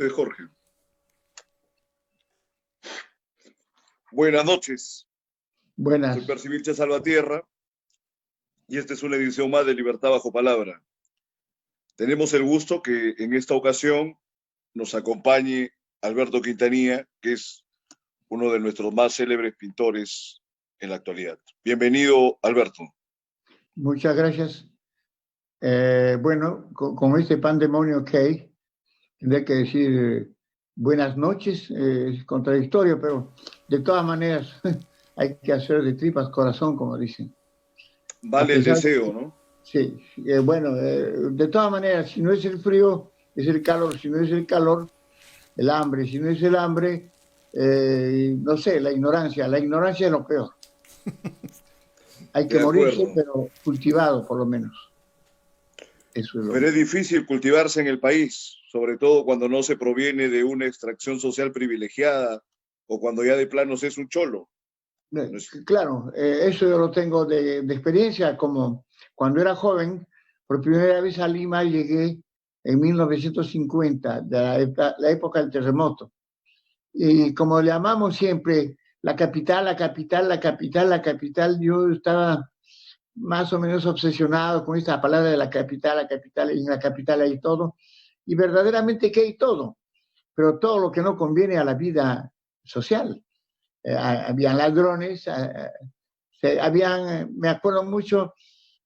Soy Jorge. Buenas noches. Soy Buenas. Percivilche Salvatierra y esta es una edición más de Libertad Bajo Palabra. Tenemos el gusto que en esta ocasión nos acompañe Alberto Quintanilla, que es uno de nuestros más célebres pintores en la actualidad. Bienvenido, Alberto. Muchas gracias. Bueno, con este pandemonio que hay, tendría que decir buenas noches, es contradictorio, pero de todas maneras hay que hacer de tripas corazón, como dicen. Vale el deseo, ¿no? Sí, bueno, de todas maneras, si no es el frío, es el calor, si no es el calor, el hambre, si no es el hambre, no sé, la ignorancia es lo peor. Hay que De morirse, acuerdo. pero cultivado por lo menos. Eso es lo Pero es difícil cultivarse en el país, sobre todo cuando no se proviene de una extracción social privilegiada o cuando ya de planos es un cholo. ¿No es? Claro, eso yo lo tengo de experiencia, como cuando era joven, por primera vez a Lima llegué en 1950, de la época del terremoto. Y como le llamamos siempre, la capital, la capital, la capital, la capital, yo estaba más o menos obsesionado con esta palabra de la capital, y en la capital hay todo, y verdaderamente que hay todo, pero todo lo que no conviene a la vida social. Habían ladrones, me acuerdo mucho,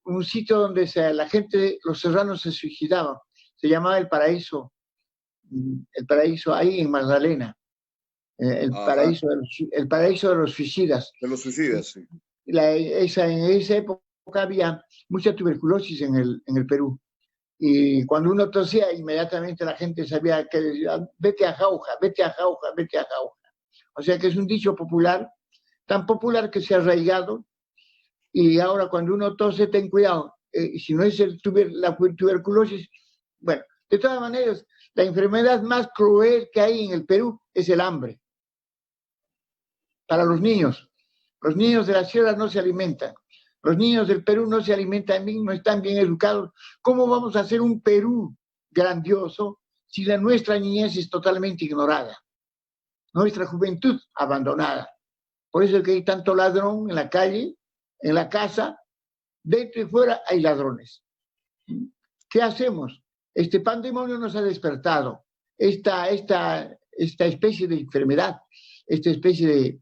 un sitio donde la gente, los serranos se suicidaban, se llamaba el paraíso ahí en Magdalena, Ajá. el paraíso de los suicidas. De los suicidas, sí. En esa época había mucha tuberculosis en el Perú. Y cuando uno tosía, inmediatamente la gente sabía que decía, vete a Jauja, vete a Jauja, vete a Jauja. O sea que es un dicho popular, tan popular que se ha arraigado. Y ahora cuando uno tose, ten cuidado. Si no es la tuberculosis, bueno, de todas maneras, la enfermedad más cruel que hay en el Perú es el hambre. Para los niños. Los niños de la sierra no se alimentan. Los niños del Perú no se alimentan bien, no están bien educados. ¿Cómo vamos a hacer un Perú grandioso si nuestra niñez es totalmente ignorada? Nuestra juventud abandonada. Por eso es que hay tanto ladrón en la calle, en la casa, dentro y fuera hay ladrones. ¿Qué hacemos? Este pandemonio nos ha despertado. Esta especie de enfermedad, esta especie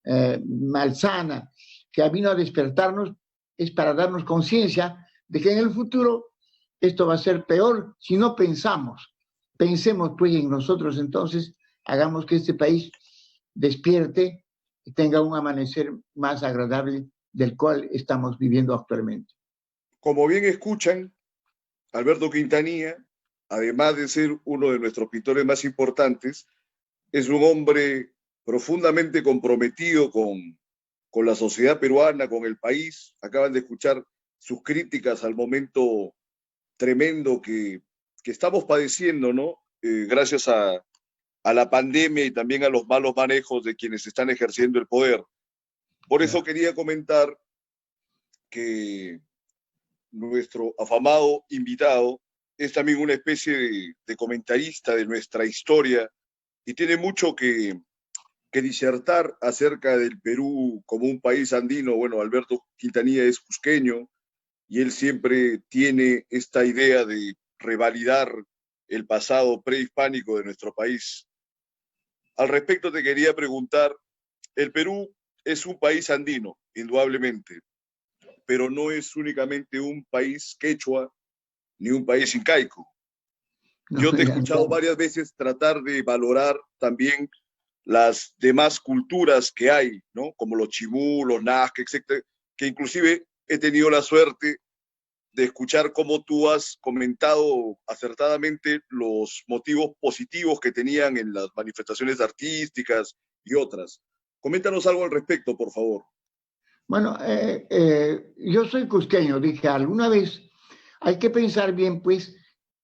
de malsana que vino a despertarnos, es para darnos conciencia de que en el futuro esto va a ser peor si no pensamos. Pensemos pues en nosotros entonces, hagamos que este país despierte y tenga un amanecer más agradable del cual estamos viviendo actualmente. Como bien escuchan, Alberto Quintanilla, además de ser uno de nuestros pintores más importantes, es un hombre profundamente comprometido con la sociedad peruana, con el país. Acaban de escuchar sus críticas al momento tremendo que estamos padeciendo, ¿no? Gracias a la pandemia y también a los malos manejos de quienes están ejerciendo el poder. Por eso quería comentar que nuestro afamado invitado es también una especie de comentarista de nuestra historia y tiene mucho que disertar acerca del Perú como un país andino. Bueno, Alberto Quintanilla es cusqueño y él siempre tiene esta idea de revalidar el pasado prehispánico de nuestro país. Al respecto te quería preguntar, el Perú es un país andino, indudablemente, pero no es únicamente un país quechua ni un país incaico. Yo te he escuchado varias veces tratar de valorar también las demás culturas que hay, ¿no? Como los chimú, los nazca, etcétera, que inclusive he tenido la suerte de escuchar cómo tú has comentado acertadamente los motivos positivos que tenían en las manifestaciones artísticas y otras. Coméntanos algo al respecto, por favor. Bueno, yo soy cusqueño, dije, alguna vez hay que pensar bien, pues,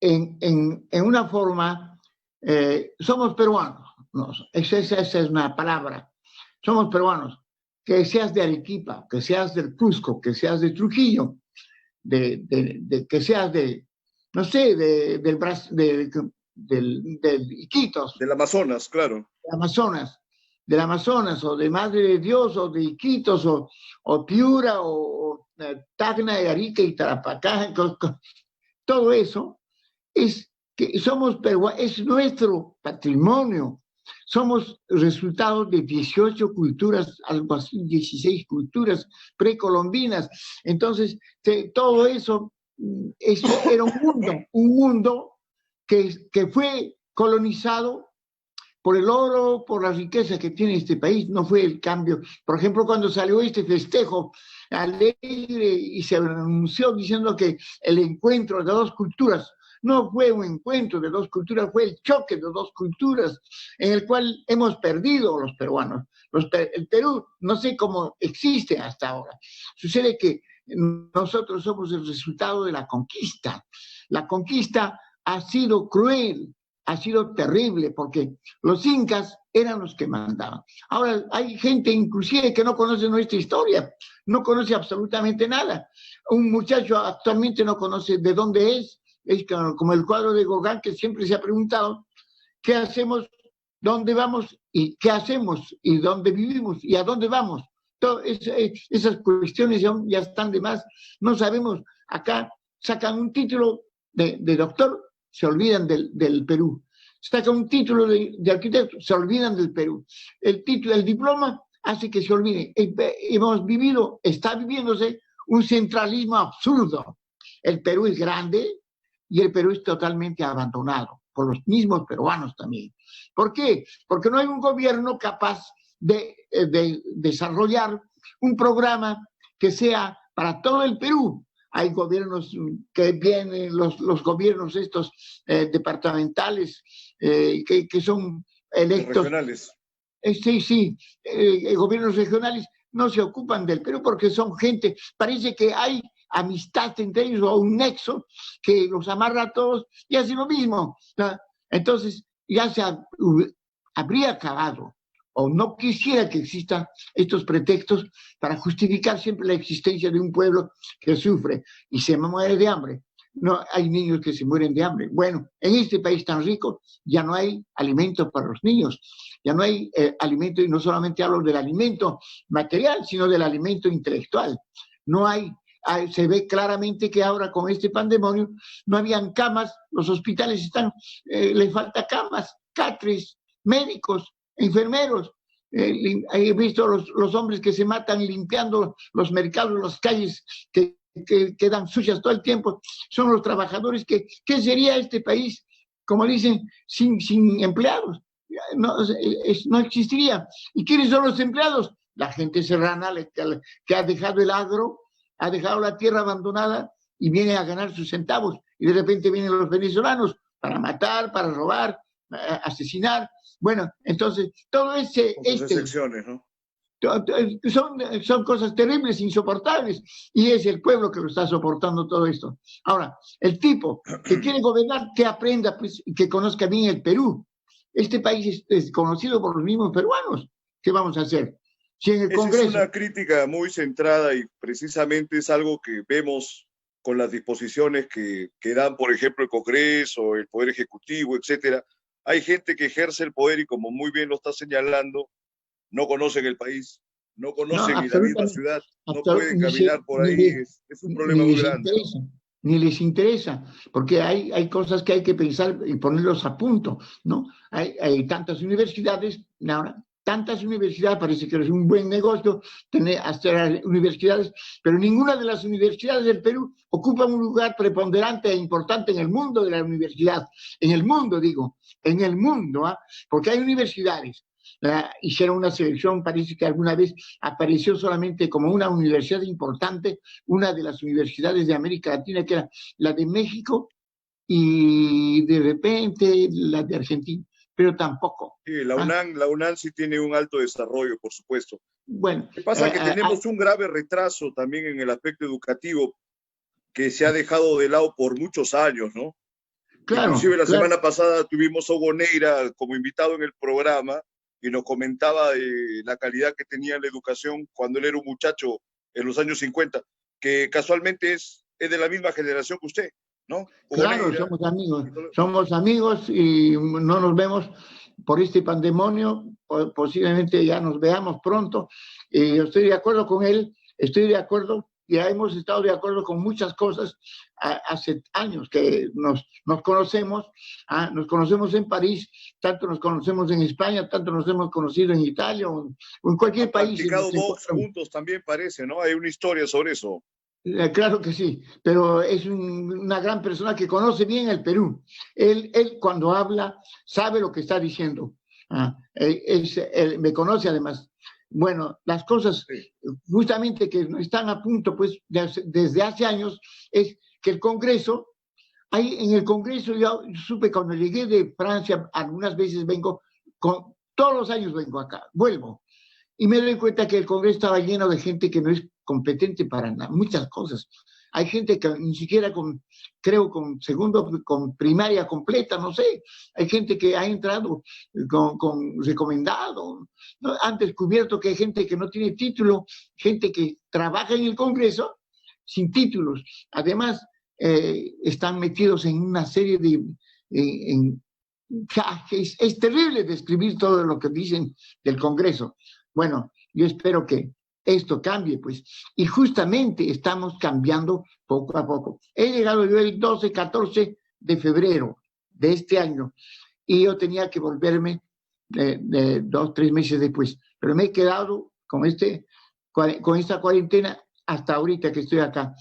en una forma, somos peruanos, ¿no? Esa es una palabra, somos peruanos, que seas de Arequipa, que seas del Cusco, que seas de Trujillo, que seas de, no sé, del Iquitos, Del Amazonas, claro. Amazonas, del Amazonas, o de Madre de Dios, o de Iquitos, o Piura, o Tacna de Arica y Tarapacá, todo eso es que somos es nuestro patrimonio. Somos resultado de 18 culturas, algo así, 16 culturas precolombinas. Entonces, todo eso, era un mundo que fue colonizado por el oro, por la riqueza que tiene este país, no fue el cambio. Por ejemplo, cuando salió este festejo alegre y se anunció diciendo que el encuentro de dos culturas, no fue un encuentro de dos culturas, fue el choque de dos culturas en el cual hemos perdido los peruanos. El Perú, no sé cómo existe hasta ahora. Sucede que nosotros somos el resultado de la conquista. La conquista ha sido cruel, ha sido terrible, porque los incas eran los que mandaban. Ahora hay gente inclusive que no conoce nuestra historia, no conoce absolutamente nada. Un muchacho actualmente no conoce de dónde es como el cuadro de Gauguin, que siempre se ha preguntado qué hacemos, dónde vamos y qué hacemos y dónde vivimos y a dónde vamos. Esas cuestiones ya están de más. No sabemos, acá sacan un título de doctor, se olvidan del Perú. Sacan un título de arquitecto, se olvidan del Perú. El diploma hace que se olviden. Hemos vivido, está viviéndose un centralismo absurdo. El Perú es grande y el Perú es totalmente abandonado por los mismos peruanos también. ¿Por qué? Porque no hay un gobierno capaz de desarrollar un programa que sea para todo el Perú. Hay gobiernos que vienen, los gobiernos estos departamentales que son electos. Regionales. Sí, gobiernos regionales no se ocupan del Perú porque son gente, parece que hay amistad entre ellos o un nexo que los amarra a todos y hace lo mismo. Entonces ya habría acabado, o no quisiera que existan estos pretextos para justificar siempre la existencia de un pueblo que sufre y se muere de hambre. No hay niños que se mueren de hambre. Bueno, en este país tan rico ya no hay alimento para los niños, ya no hay alimento, y no solamente hablo del alimento material, sino del alimento intelectual. No hay, se ve claramente que ahora con este pandemonio no habían camas, los hospitales están, les falta camas, catres, médicos, enfermeros. He visto los hombres que se matan limpiando los mercados, las calles que quedan sucias todo el tiempo. Son los trabajadores ¿qué sería este país, como dicen, sin empleados? No existiría. ¿Y quiénes son los empleados? La gente serrana que ha dejado el agro, ha dejado la tierra abandonada y viene a ganar sus centavos. Y de repente vienen los venezolanos para matar, para robar, asesinar. Bueno, entonces, todo excepciones, ¿no? Son cosas terribles, insoportables, y es el pueblo que lo está soportando todo esto. Ahora, el tipo que quiere gobernar, que aprenda, pues, que conozca bien el Perú. Este país es conocido por los mismos peruanos. ¿Qué vamos a hacer? Si en el Congreso... Es una crítica muy centrada y precisamente es algo que vemos con las disposiciones que dan, por ejemplo, el Congreso, el Poder Ejecutivo, etcétera. Hay gente que ejerce el poder y, como muy bien lo está señalando, no conocen el país, no conocen ni la misma ciudad, no pueden caminar por ahí. Es un problema muy grande. Ni les interesa, porque hay cosas que hay que pensar y ponerlos a punto, ¿no? Hay tantas universidades, parece que es un buen negocio hacer universidades, pero ninguna de las universidades del Perú ocupa un lugar preponderante e importante en el mundo de la universidad. En el mundo, digo, en el mundo, porque hay universidades. Hicieron una selección, parece que alguna vez apareció solamente como una universidad importante, una de las universidades de América Latina, que era la de México, y de repente la de Argentina, pero tampoco. Sí, la UNAM sí tiene un alto desarrollo, por supuesto. Bueno, lo que pasa es que tenemos un grave retraso también en el aspecto educativo que se ha dejado de lado por muchos años, ¿no? Claro, inclusive la semana pasada tuvimos a Hugo Neira como invitado en el programa y nos comentaba de la calidad que tenía la educación cuando él era un muchacho en los años 50, que casualmente es de la misma generación que usted. ¿no? Hugo Claro, Neira, somos amigos y no nos vemos por este pandemonio, posiblemente ya nos veamos pronto. Yo estoy de acuerdo con él, estoy de acuerdo, ya hemos estado de acuerdo con muchas cosas hace años que nos conocemos, nos conocemos en París, tanto nos conocemos en España, tanto nos hemos conocido en Italia o en cualquier han país. practicado box juntos también parece, ¿no? Hay una historia sobre eso. Claro que sí, pero es una gran persona que conoce bien el Perú. Él cuando habla sabe lo que está diciendo. Él me conoce además. Bueno, las cosas Sí. justamente que están a punto, pues desde hace años, es que el Congreso, ahí en el Congreso yo supe cuando llegué de Francia, algunas veces vengo, todos los años vengo acá, vuelvo. Y me doy cuenta que el Congreso estaba lleno de gente que no es competente para nada, muchas cosas. Hay gente que ni siquiera creo, con primaria completa, no sé. Hay gente que ha entrado con recomendado. ¿No? Han descubierto que hay gente que no tiene título, gente que trabaja en el Congreso sin títulos. Además, están metidos en una serie de... es terrible describir todo lo que dicen del Congreso. Bueno, yo espero que esto cambie, pues. Y justamente estamos cambiando poco a poco. He llegado yo el 12, 14 de febrero de este año y yo tenía que volverme 2, 3 meses después. Pero me he quedado con esta cuarentena hasta ahorita que estoy acá.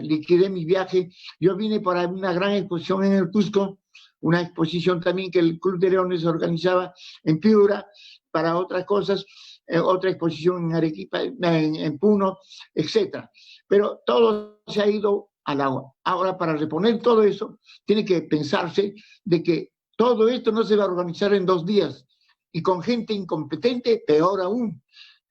Liquidé mi viaje. Yo vine para una gran exposición en el Cusco, una exposición también que el Club de Leones organizaba en Piura para otras cosas, otra exposición en Arequipa, en Puno, etc. Pero todo se ha ido al agua. Ahora, para reponer todo eso, tiene que pensarse de que todo esto no se va a organizar en 2 días. Y con gente incompetente, peor aún.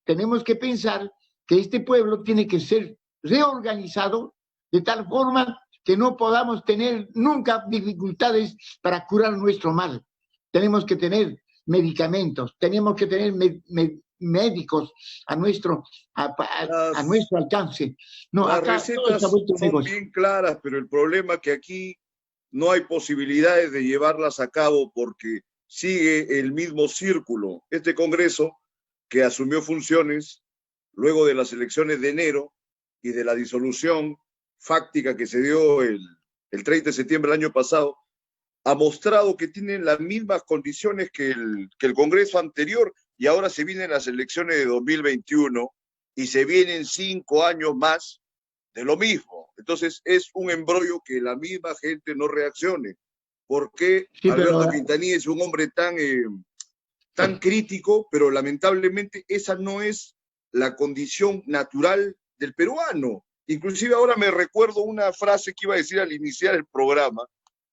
Tenemos que pensar que este pueblo tiene que ser reorganizado de tal forma que no podamos tener nunca dificultades para curar nuestro mal. Tenemos que tener medicamentos, tenemos que tener médicos a nuestro alcance. No, las acá recetas son bien claras, pero el problema es que aquí no hay posibilidades de llevarlas a cabo porque sigue el mismo círculo. Este Congreso, que asumió funciones luego de las elecciones de enero y de la disolución fáctica que se dio el 30 de septiembre del año pasado, ha mostrado que tienen las mismas condiciones que el Congreso anterior y ahora se vienen las elecciones de 2021 y se vienen 5 años más de lo mismo. Entonces es un embrollo que la misma gente no reaccione. ¿Por qué Alberto Quintanilla es un hombre tan crítico, pero lamentablemente esa no es la condición natural del peruano? Inclusive ahora me recuerdo una frase que iba a decir al iniciar el programa,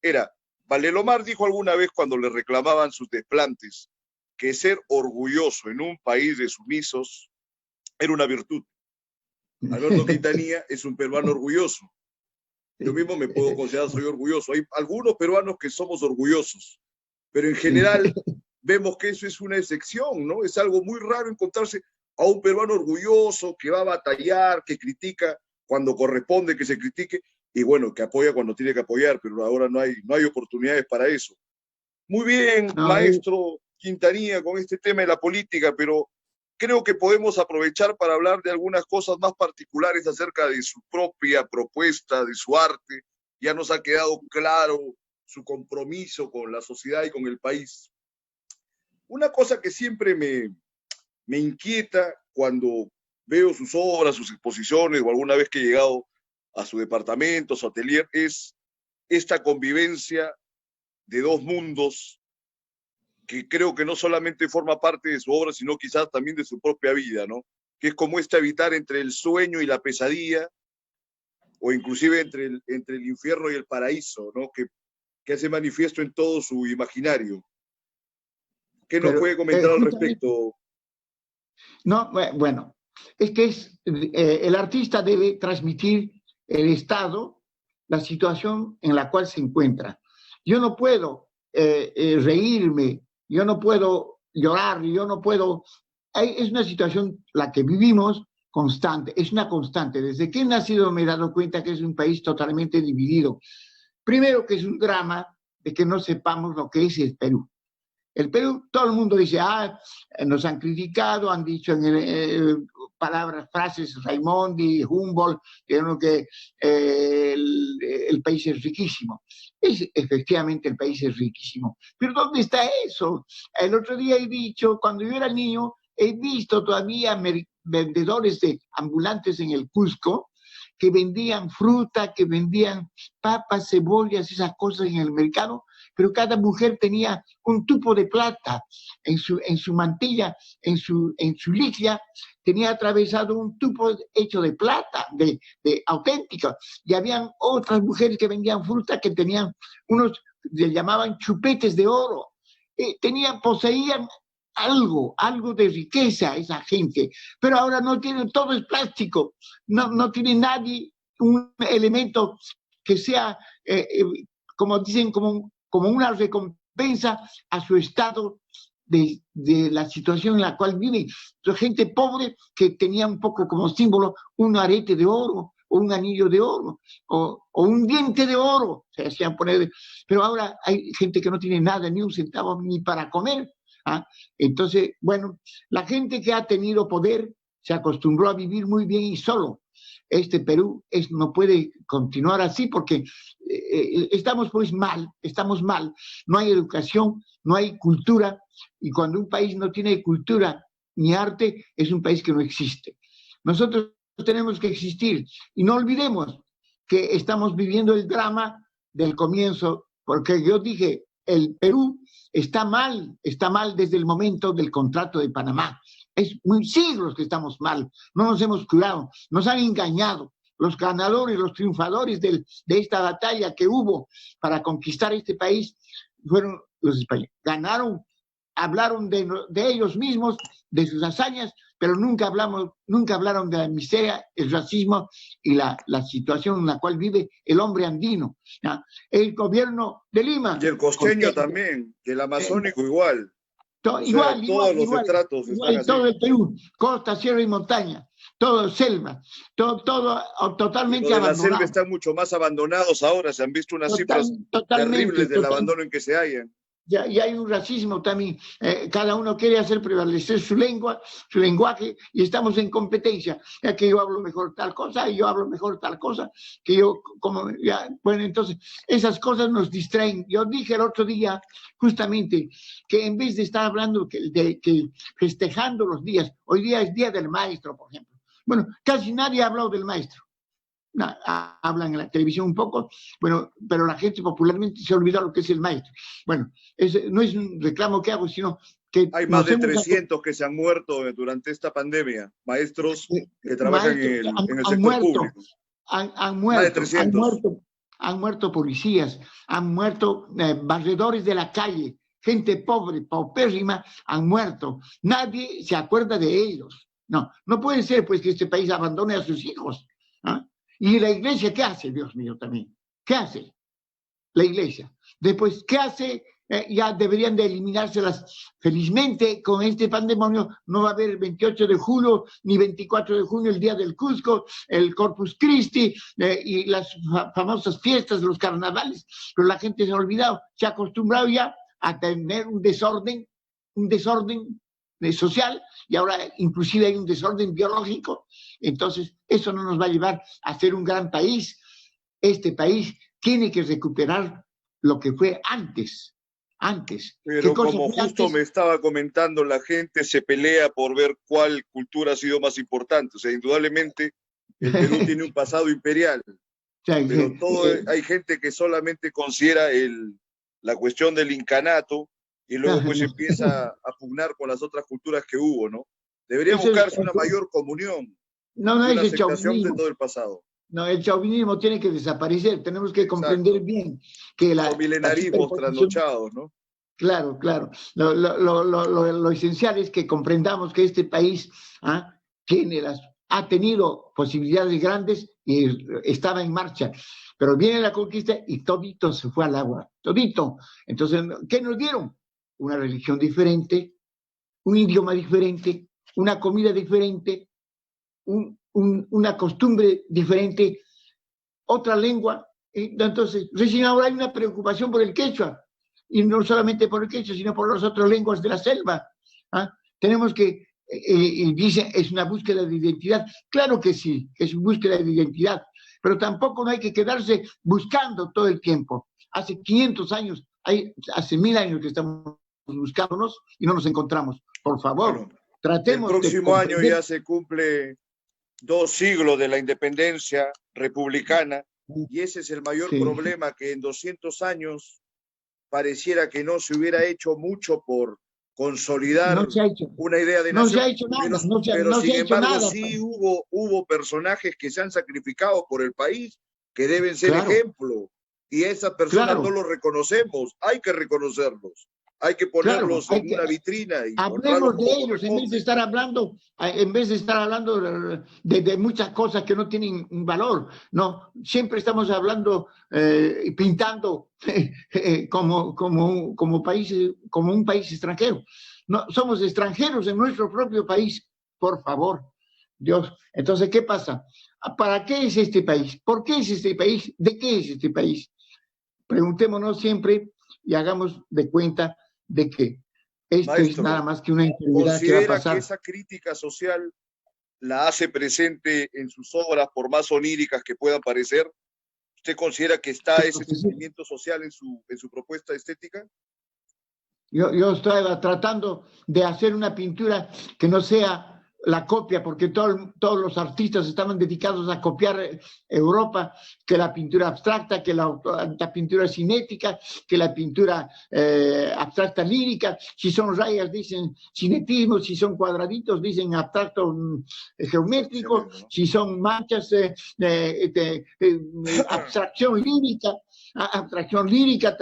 era, Valdelomar dijo alguna vez cuando le reclamaban sus desplantes que ser orgulloso en un país de sumisos era una virtud. Alberto Quintanilla es un peruano orgulloso. Yo mismo me puedo considerar soy orgulloso. Hay algunos peruanos que somos orgullosos, pero en general vemos que eso es una excepción, ¿no? Es algo muy raro encontrarse a un peruano orgulloso que va a batallar, que critica cuando corresponde que se critique y bueno, que apoya cuando tiene que apoyar, pero ahora no hay oportunidades para eso. Muy bien, maestro Quintanilla, con este tema de la política, pero creo que podemos aprovechar para hablar de algunas cosas más particulares acerca de su propia propuesta, de su arte. Ya nos ha quedado claro su compromiso con la sociedad y con el país. Una cosa que siempre me inquieta cuando veo sus obras, sus exposiciones o alguna vez que he llegado a su departamento, a su atelier, es esta convivencia de dos mundos que creo que no solamente forma parte de su obra, sino quizás también de su propia vida, ¿no? Que es como habitar entre el sueño y la pesadilla, o inclusive entre el infierno y el paraíso, ¿no? Que hace manifiesto en todo su imaginario. ¿Qué nos puede comentar al respecto? No, bueno, es que el artista debe transmitir el estado, la situación en la cual se encuentra. Yo no puedo reírme, yo no puedo llorar, yo no puedo... Es una situación la que vivimos constante, es una constante. Desde que he nacido me he dado cuenta que es un país totalmente dividido. Primero que es un drama de que no sepamos lo que es el Perú. El Perú, todo el mundo dice, nos han criticado, han dicho palabras, frases, Raimondi, Humboldt, que el país es riquísimo. Efectivamente, el país es riquísimo. Pero ¿dónde está eso? El otro día he dicho, cuando yo era niño, he visto todavía vendedores ambulantes en el Cusco que vendían fruta, que vendían papas, cebollas, esas cosas en el mercado, pero cada mujer tenía un tubo de plata en su mantilla, en su ligia, tenía atravesado un tubo hecho de plata, de auténtica, y habían otras mujeres que vendían fruta que tenían unos, le llamaban chupetes de oro, poseían algo de riqueza esa gente, pero ahora no tienen, todo es plástico, no tiene nadie un elemento que sea, como dicen, como una recompensa a su estado de la situación en la cual vive. Gente pobre que tenía un poco como símbolo un arete de oro, o un anillo de oro, o un diente de oro, se hacían poner, pero ahora hay gente que no tiene nada, ni un centavo, ni para comer. Entonces, bueno, la gente que ha tenido poder se acostumbró a vivir muy bien y solo. Este Perú no puede continuar así porque estamos mal, no hay educación, no hay cultura, y cuando un país no tiene cultura ni arte, es un país que no existe. Nosotros tenemos que existir y no olvidemos que estamos viviendo el drama del comienzo, porque yo dije, el Perú está mal desde el momento del contrato de Panamá. Es muy siglos que estamos mal, no nos hemos curado, nos han engañado. Los ganadores, los triunfadores de esta batalla que hubo para conquistar este país fueron los españoles. Ganaron, hablaron de ellos mismos, de sus hazañas, pero nunca hablaron de la miseria, el racismo y la situación en la cual vive el hombre andino. ¿Ya? El gobierno de Lima. Y el costeño también, y el amazónico igual. Igual, todos los estratos están así. Todo el Perú, costa, sierra y montaña, todo selva, todo totalmente abandonado. La selva están mucho más abandonados ahora, se han visto unas cifras terribles del abandono en que se hallan. Y hay un racismo también, cada uno quiere hacer prevalecer su lengua, su lenguaje, y estamos en competencia, ya que yo hablo mejor tal cosa, y yo hablo mejor tal cosa, que yo, bueno, entonces, esas cosas nos distraen. Yo dije el otro día, justamente, que en vez de estar hablando que festejando los días, hoy día es Día del Maestro, por ejemplo. Bueno, casi nadie ha hablado del maestro. Hablan en la televisión un poco, bueno, pero la gente popularmente se ha olvidado lo que es el maestro. Bueno, no es un reclamo que hago, sino que... Hay más de 300 que se han muerto durante esta pandemia, maestros que trabajan en el sector público. Han muerto policías, han muerto barredores de la calle, gente pobre, paupérrima, han muerto. Nadie se acuerda de ellos. No puede ser pues que este país abandone a sus hijos. ¿Y la iglesia qué hace, Dios mío, también? ¿Qué hace la iglesia? Después, ¿qué hace? Ya deberían de eliminárselas. Felizmente, con este pandemonio no va a haber 28 de julio ni 24 de junio, el Día del Cusco, el Corpus Christi y las famosas fiestas, los carnavales. Pero la gente se ha olvidado, se ha acostumbrado ya a tener un desorden social, y ahora inclusive hay un desorden biológico. Entonces eso no nos va a llevar a ser un gran país. Este país tiene que recuperar lo que fue antes. Pero como justo me estaba comentando, la gente se pelea por ver cuál cultura ha sido más importante. O sea, indudablemente el Perú tiene un pasado imperial, pero hay gente que solamente considera la cuestión del incanato, y luego pues empieza a pugnar con las otras culturas que hubo, ¿no? Debería buscarse una mayor comunión, una aceptación de todo el pasado. No, el chauvinismo tiene que desaparecer, tenemos que comprender bien que los milenarismos trasnochados, ¿no? Claro. Lo esencial es que comprendamos que este país ha tenido posibilidades grandes y estaba en marcha, pero viene la conquista y todito se fue al agua, todito. Entonces, ¿qué nos dieron? Una religión diferente, un idioma diferente, una comida diferente, una costumbre diferente, otra lengua. Entonces, recién ahora hay una preocupación por el quechua, y no solamente por el quechua, sino por las otras lenguas de la selva. ¿Ah? Tenemos que, dice, es una búsqueda de identidad. Claro que sí, es una búsqueda de identidad, pero tampoco no hay que quedarse buscando todo el tiempo. Hace 500 años, hace 1000 años que estamos buscándonos y no nos encontramos. Por favor, Bueno, tratemos el de próximo año comprender. ya se cumple 2 siglos de la independencia republicana y ese es el mayor Sí. problema, que en 200 años pareciera que no se hubiera hecho mucho por consolidar No se ha hecho, una idea de no se nación, ha hecho nada, pero no se sin ha hecho embargo nada. sí hubo personajes que se han sacrificado por el país, que deben ser Claro, ejemplo, y a esas personas no claro, los reconocemos, hay que reconocerlos, hay que claro. ponerlos en una vitrina y honrarlos Hablemos de como ellos en vez de corresponde. estar hablando, de muchas cosas que no tienen un valor. No, siempre estamos hablando y pintando como un país extranjero. No, somos extranjeros en nuestro propio país, por favor, Dios. Entonces, ¿qué pasa? ¿Para qué es este país? ¿Por qué es este país? ¿De qué es este país? Preguntémonos siempre y hagamos de cuenta de que esto es nada Maestro, más que una enfermedad que va a ¿considera que pasar. esa crítica social la hace presente en sus obras, por más oníricas que puedan parecer? ¿Usted considera que está Claro ese que sí. sentimiento social en su propuesta estética? Yo estaba tratando de hacer una pintura que no sea la copia, porque todos los artistas estaban dedicados a copiar Europa, que la pintura abstracta, que la pintura cinética, que la pintura abstracta lírica. Si son rayas dicen cinetismo, si son cuadraditos dicen abstracto geométrico, ¿No? si son manchas abstracción lírica. Abstracción lírica,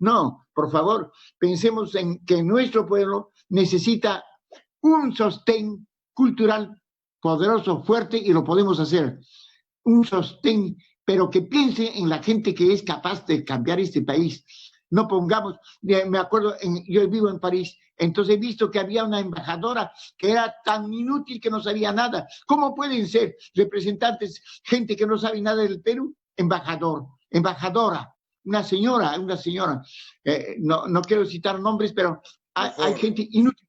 no, por favor, pensemos en que nuestro pueblo necesita un sostén cultural poderoso, fuerte, y lo podemos hacer. Un sostén, pero que piense en la gente que es capaz de cambiar este país. No pongamos, me acuerdo, yo vivo en París, entonces he visto que había una embajadora que era tan inútil que no sabía nada. ¿Cómo pueden ser representantes, gente que no sabe nada del Perú? Embajadora, una señora. No quiero citar nombres, pero hay gente inútil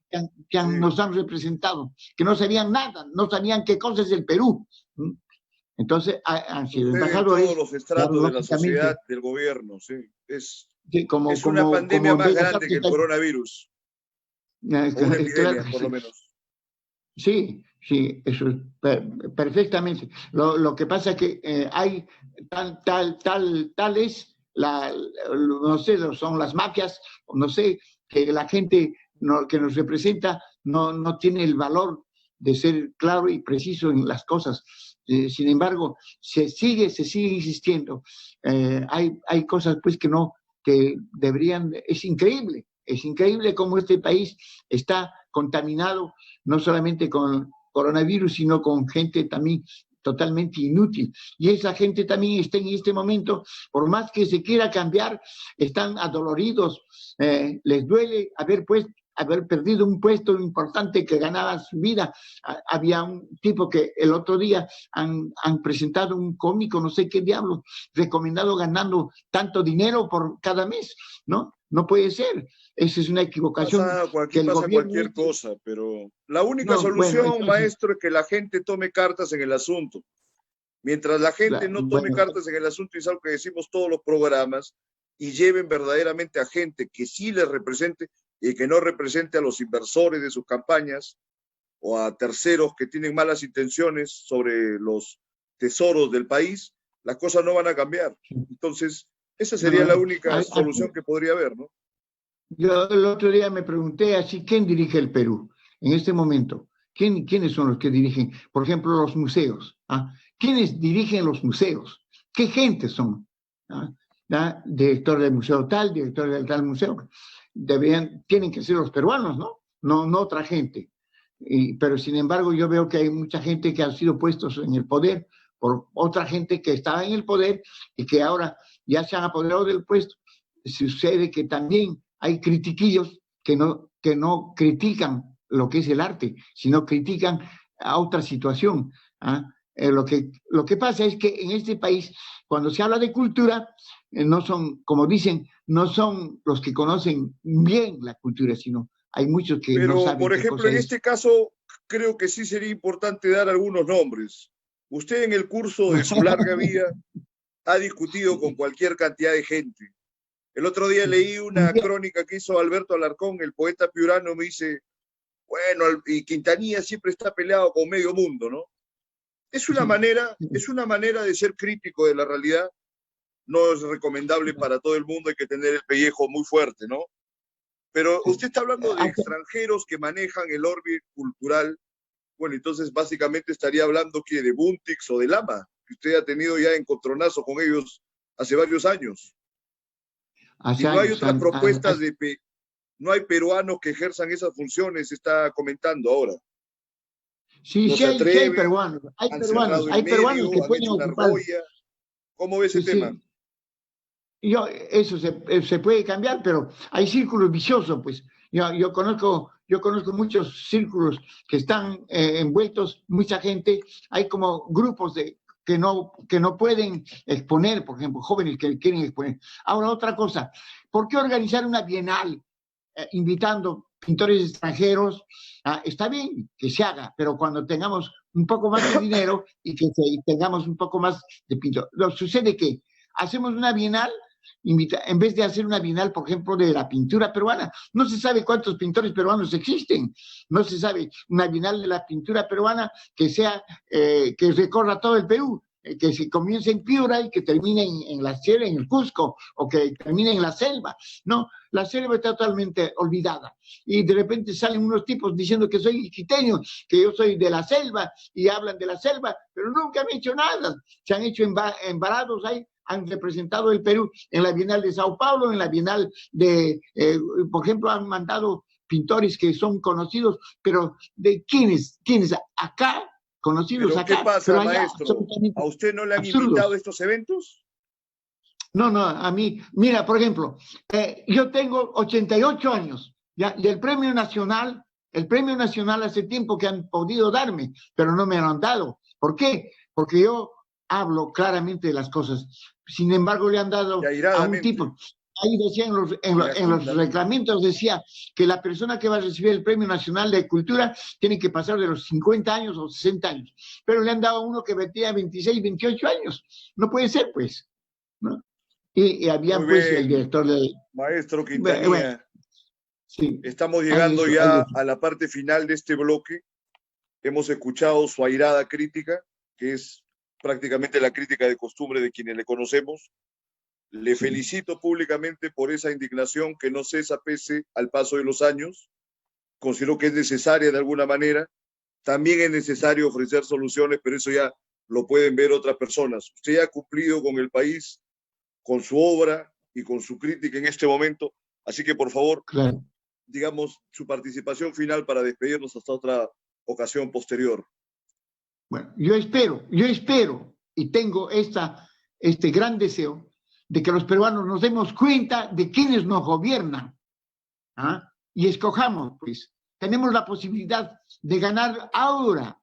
nos han representado, que no sabían nada, no sabían qué cosa es el Perú. Entonces han sido Sucede en todos embajadores, los claro, estratos de la sociedad, lógicamente, del gobierno, sí. sí, Es una pandemia como más Bellas grande que Artes. el coronavirus, o una Claro epidemia, que por lo sí. menos. Sí, sí, eso es perfectamente. Lo que pasa es que hay tal es no sé, son las mafias, no sé, que la gente que nos representa no tiene el valor de ser claro y preciso en las cosas. Sin embargo, se sigue insistiendo. Hay cosas pues que deberían, es increíble cómo este país está contaminado no solamente con coronavirus, sino con gente también totalmente inútil. Y esa gente también está en este momento, por más que se quiera cambiar, están adoloridos, les duele haber perdido un puesto importante que ganaba su vida. Había un tipo que el otro día han presentado un cómico, no sé qué diablos, recomendado ganando tanto dinero por cada mes, ¿no? No puede ser. Esa es una equivocación Aquí que el pasa gobierno... cualquier cosa, pero la única No, bueno, solución, entonces, maestro, es que la gente tome cartas en el asunto. Mientras la gente no tome bueno, cartas en el asunto, y es algo que decimos todos los programas, y lleven verdaderamente a gente que sí les represente y que no represente a los inversores de sus campañas o a terceros que tienen malas intenciones sobre los tesoros del país, las cosas no van a cambiar. Entonces, esa sería la no, única solución que podría haber, ¿no? yo el otro día me pregunté así, ¿quién dirige el Perú en este momento? ¿Quiénes son los que dirigen? Por ejemplo, los museos. ¿Ah? ¿Quiénes dirigen los museos? ¿Qué gente son? ¿Ah? ¿Ah? Director del museo tal, director del tal museo. Tienen que ser los peruanos, ¿no? No otra gente. Pero sin embargo, yo veo que hay mucha gente que ha sido puestos en el poder por otra gente que estaba en el poder y que ahora ya se han apoderado del puesto. Sucede que también hay critiquillos que no critican lo que es el arte, sino critican a otra situación. ¿Ah? lo que pasa es que en este país, cuando se habla de cultura, no son, como dicen, no son los que conocen bien la cultura, sino hay muchos que no Pero, saben por qué ejemplo, cosa en es. este caso, creo que sí sería importante dar algunos nombres. Usted en el curso de su larga vida ha discutido con cualquier cantidad de gente. El otro día leí una crónica que hizo Alberto Alarcón, el poeta piurano, me dice, bueno, y Quintanilla siempre está peleado con medio mundo, ¿no? Es una manera de ser crítico de la realidad. No es recomendable para todo el mundo, hay que tener el pellejo muy fuerte, ¿no? Pero usted está hablando de extranjeros que manejan el orbe cultural. Bueno, entonces básicamente estaría hablando que de Buntix o de Lama, que usted ha tenido ya encontronazo con ellos hace varios años. Y no hay otras propuestas no hay peruanos que ejerzan esas funciones, está comentando ahora. Sí, No sí, hay peruanos, hay peruanos que pueden ocupar. ¿Cómo ve ese tema? Eso se puede cambiar, pero hay círculos viciosos, pues. Yo conozco muchos círculos que están envueltos, mucha gente, hay como grupos que no pueden exponer, por ejemplo, jóvenes que quieren exponer. Ahora, otra cosa, ¿por qué organizar una bienal invitando pintores extranjeros? Está bien que se haga, pero cuando tengamos un poco más de dinero y tengamos un poco más de pintor. Sucede que hacemos una bienal, en vez de hacer una bienal, por ejemplo, de la pintura peruana, no se sabe cuántos pintores peruanos existen, no se sabe, una bienal de la pintura peruana que recorra todo el Perú, que se comience en Piura y que termine en la sierra, en el Cusco, o que termine en la selva. No, la selva está totalmente olvidada. Y de repente salen unos tipos diciendo que soy quiteño, que yo soy de la selva, y hablan de la selva, pero nunca han hecho nada. Se han hecho embarados ahí, han representado el Perú en la Bienal de Sao Paulo, en la Bienal por ejemplo, han mandado pintores que son conocidos, pero ¿de quiénes acá? Conocidos ¿Pero acá. qué pasa, pero allá, maestro? ¿A usted no le han absurdos. invitado a estos eventos? No, a mí, mira, por ejemplo, yo tengo 88 años, ¿ya? Y el premio nacional hace tiempo que han podido darme, pero no me han dado. ¿Por qué? Porque yo hablo claramente de las cosas. Sin embargo, le han dado a un tipo. Ahí decía en los reglamentos, decía que la persona que va a recibir el Premio Nacional de Cultura tiene que pasar de los 50 años o 60 años. Pero le han dado a uno que tenía 26, 28 años. No puede ser, pues, ¿no? Y había, pues, el director de... Maestro Quintanilla, bueno, sí, estamos llegando ya a la parte final de este bloque. Hemos escuchado su airada crítica, que es prácticamente la crítica de costumbre de quienes le conocemos. Le felicito públicamente por esa indignación que no cesa pese al paso de los años. Considero que es necesaria de alguna manera. También es necesario ofrecer soluciones, pero eso ya lo pueden ver otras personas. Usted ya ha cumplido con el país, con su obra y con su crítica en este momento. Así que, por favor, digamos su participación final para despedirnos hasta otra ocasión posterior. Bueno, yo espero y tengo este gran deseo de que los peruanos nos demos cuenta de quiénes nos gobiernan, y escojamos, pues. Tenemos la posibilidad de ganar ahora,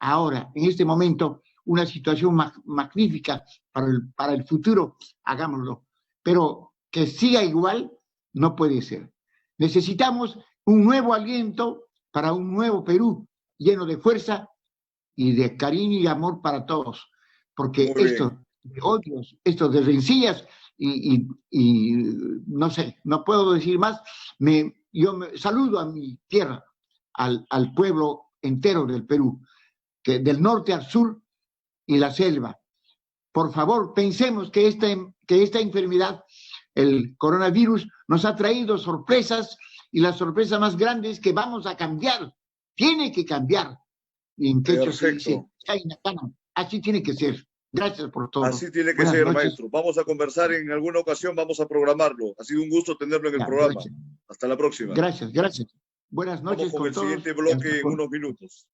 en este momento, una situación magnífica para el futuro, hagámoslo. Pero que siga igual, no puede ser. Necesitamos un nuevo aliento para un nuevo Perú, lleno de fuerza y de cariño y amor para todos. Porque esto de odios, esto de rencillas, y no sé, no puedo decir más. Yo saludo a mi tierra, al pueblo entero del Perú, que del norte al sur y la selva. Por favor, pensemos que esta enfermedad, el coronavirus, nos ha traído sorpresas, y la sorpresa más grande es que vamos a cambiar. Tiene que cambiar. Y en quechua se dice, así tiene que ser. Gracias por todo. Así tiene que ser, maestro. Vamos a conversar en alguna ocasión, vamos a programarlo. Ha sido un gusto tenerlo en el programa. Gracias. Hasta la próxima. Gracias. Buenas noches. Vamos con el siguiente bloque en unos minutos.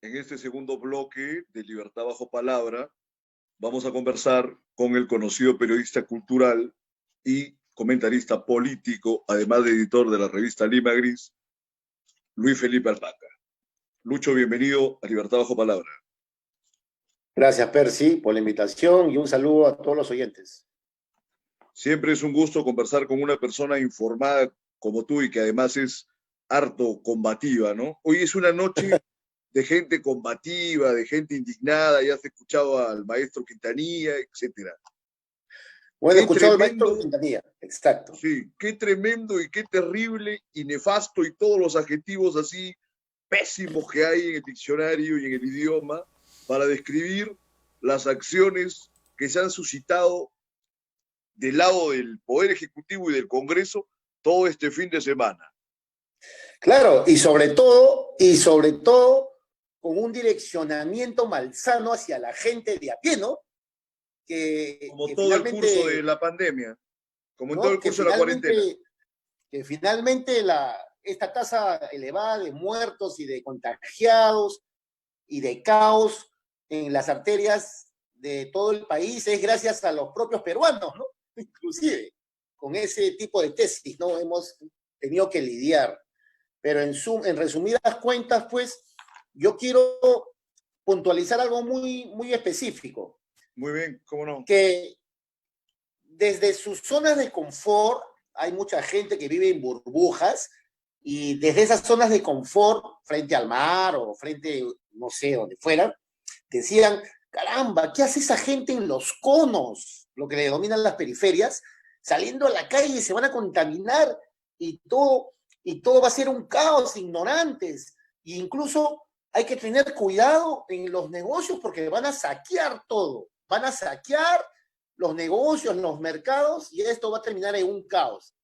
En este segundo bloque de Libertad Bajo Palabra, vamos a conversar con el conocido periodista cultural y comentarista político, además de editor de la revista Lima Gris, Luis Felipe Alpaca. Lucho, bienvenido a Libertad Bajo Palabra. Gracias, Percy, por la invitación y un saludo a todos los oyentes. Siempre es un gusto conversar con una persona informada como tú y que además es harto combativa, ¿no? Hoy es una noche de gente combativa, de gente indignada, ya has escuchado al maestro Quintanilla, etcétera. Bueno, he escuchado al maestro Quintanilla, exacto. Sí, qué tremendo y qué terrible y nefasto y todos los adjetivos así pésimos que hay en el diccionario y en el idioma para describir las acciones que se han suscitado del lado del Poder Ejecutivo y del Congreso todo este fin de semana. Claro, y sobre todo, con un direccionamiento malsano hacia la gente de a pie, ¿no? Como todo el curso de la pandemia, como en todo el curso de la cuarentena. Que finalmente esta tasa elevada de muertos y de contagiados y de caos en las arterias de todo el país es gracias a los propios peruanos, ¿no? Inclusive, con ese tipo de tesis, ¿no? Hemos tenido que lidiar. Pero en resumidas cuentas, pues, yo quiero puntualizar algo muy, muy específico. Muy bien, ¿cómo no? Que desde sus zonas de confort, hay mucha gente que vive en burbujas, y desde esas zonas de confort, frente al mar o frente, no sé, donde fuera, decían, caramba, ¿qué hace esa gente en los conos? Lo que le denominan las periferias, saliendo a la calle se van a contaminar y todo va a ser un caos, ignorantes. E incluso hay que tener cuidado en los negocios porque van a saquear todo. Van a saquear los negocios, los mercados, y esto va a terminar en un caos.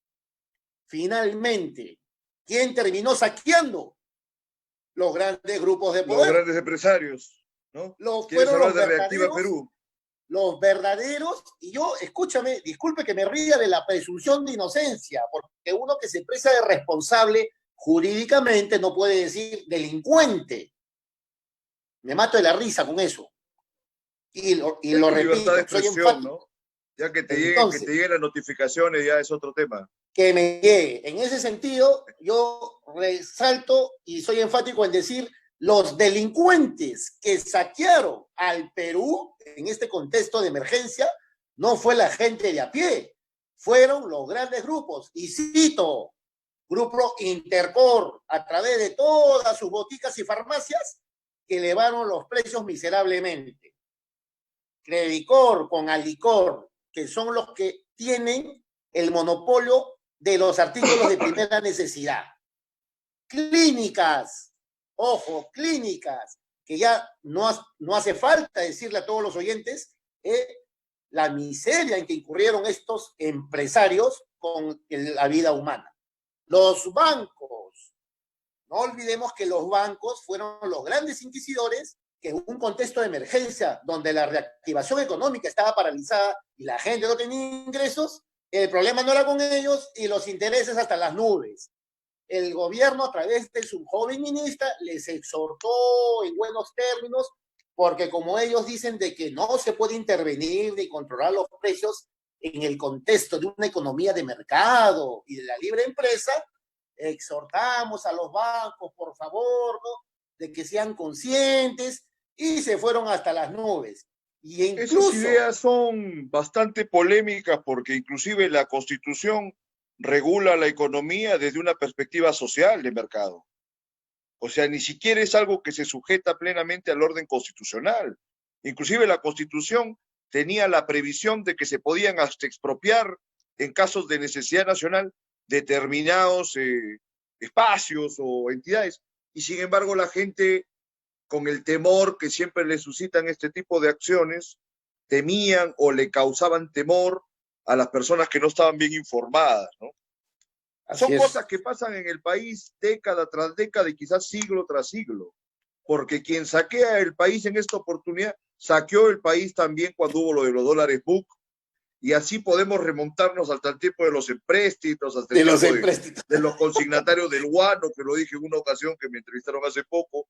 Finalmente, ¿quién terminó saqueando? Los grandes grupos de poder. Los grandes empresarios, ¿no? Fueron los verdaderos, Perú? Los verdaderos, y yo, escúchame, disculpe que me ría de la presunción de inocencia, porque uno que se expresa de responsable jurídicamente no puede decir delincuente. Me mato de la risa con eso. Y lo repito, libertad de expresión, ¿no? Ya que te lleguen las notificaciones ya es otro tema. Que me llegue. En ese sentido, yo resalto y soy enfático en decir los delincuentes que saquearon al Perú en este contexto de emergencia no fue la gente de a pie, fueron los grandes grupos. Y cito, Grupo Intercor, a través de todas sus boticas y farmacias, que elevaron los precios miserablemente. Credicor con Alicor, que son los que tienen el monopolio de los artículos de primera necesidad. Clínicas, ojo, clínicas, que ya no hace falta decirle a todos los oyentes la miseria en que incurrieron estos empresarios con la vida humana. Los bancos, no olvidemos que los bancos fueron los grandes inquisidores que en un contexto de emergencia donde la reactivación económica estaba paralizada y la gente no tenía ingresos, el problema no era con ellos y los intereses hasta las nubes. El gobierno, a través de su joven ministra, les exhortó en buenos términos, porque como ellos dicen de que no se puede intervenir ni controlar los precios en el contexto de una economía de mercado y de la libre empresa, exhortamos a los bancos, por favor, ¿no?, de que sean conscientes, y se fueron hasta las nubes. Y incluso, esas ideas son bastante polémicas porque inclusive la Constitución regula la economía desde una perspectiva social de mercado. O sea, ni siquiera es algo que se sujeta plenamente al orden constitucional. Inclusive la Constitución tenía la previsión de que se podían hasta expropiar en casos de necesidad nacional determinados espacios o entidades. Y sin embargo la gente, con el temor que siempre le suscitan este tipo de acciones, temían o le causaban temor a las personas que no estaban bien informadas, ¿no? Son cosas que pasan en el país década tras década y quizás siglo tras siglo, porque quien saquea el país en esta oportunidad, saqueó el país también cuando hubo lo de los dólares BUC, y así podemos remontarnos hasta el tiempo de los empréstitos, hasta el tiempo de los consignatarios del guano, que lo dije en una ocasión que me entrevistaron hace poco.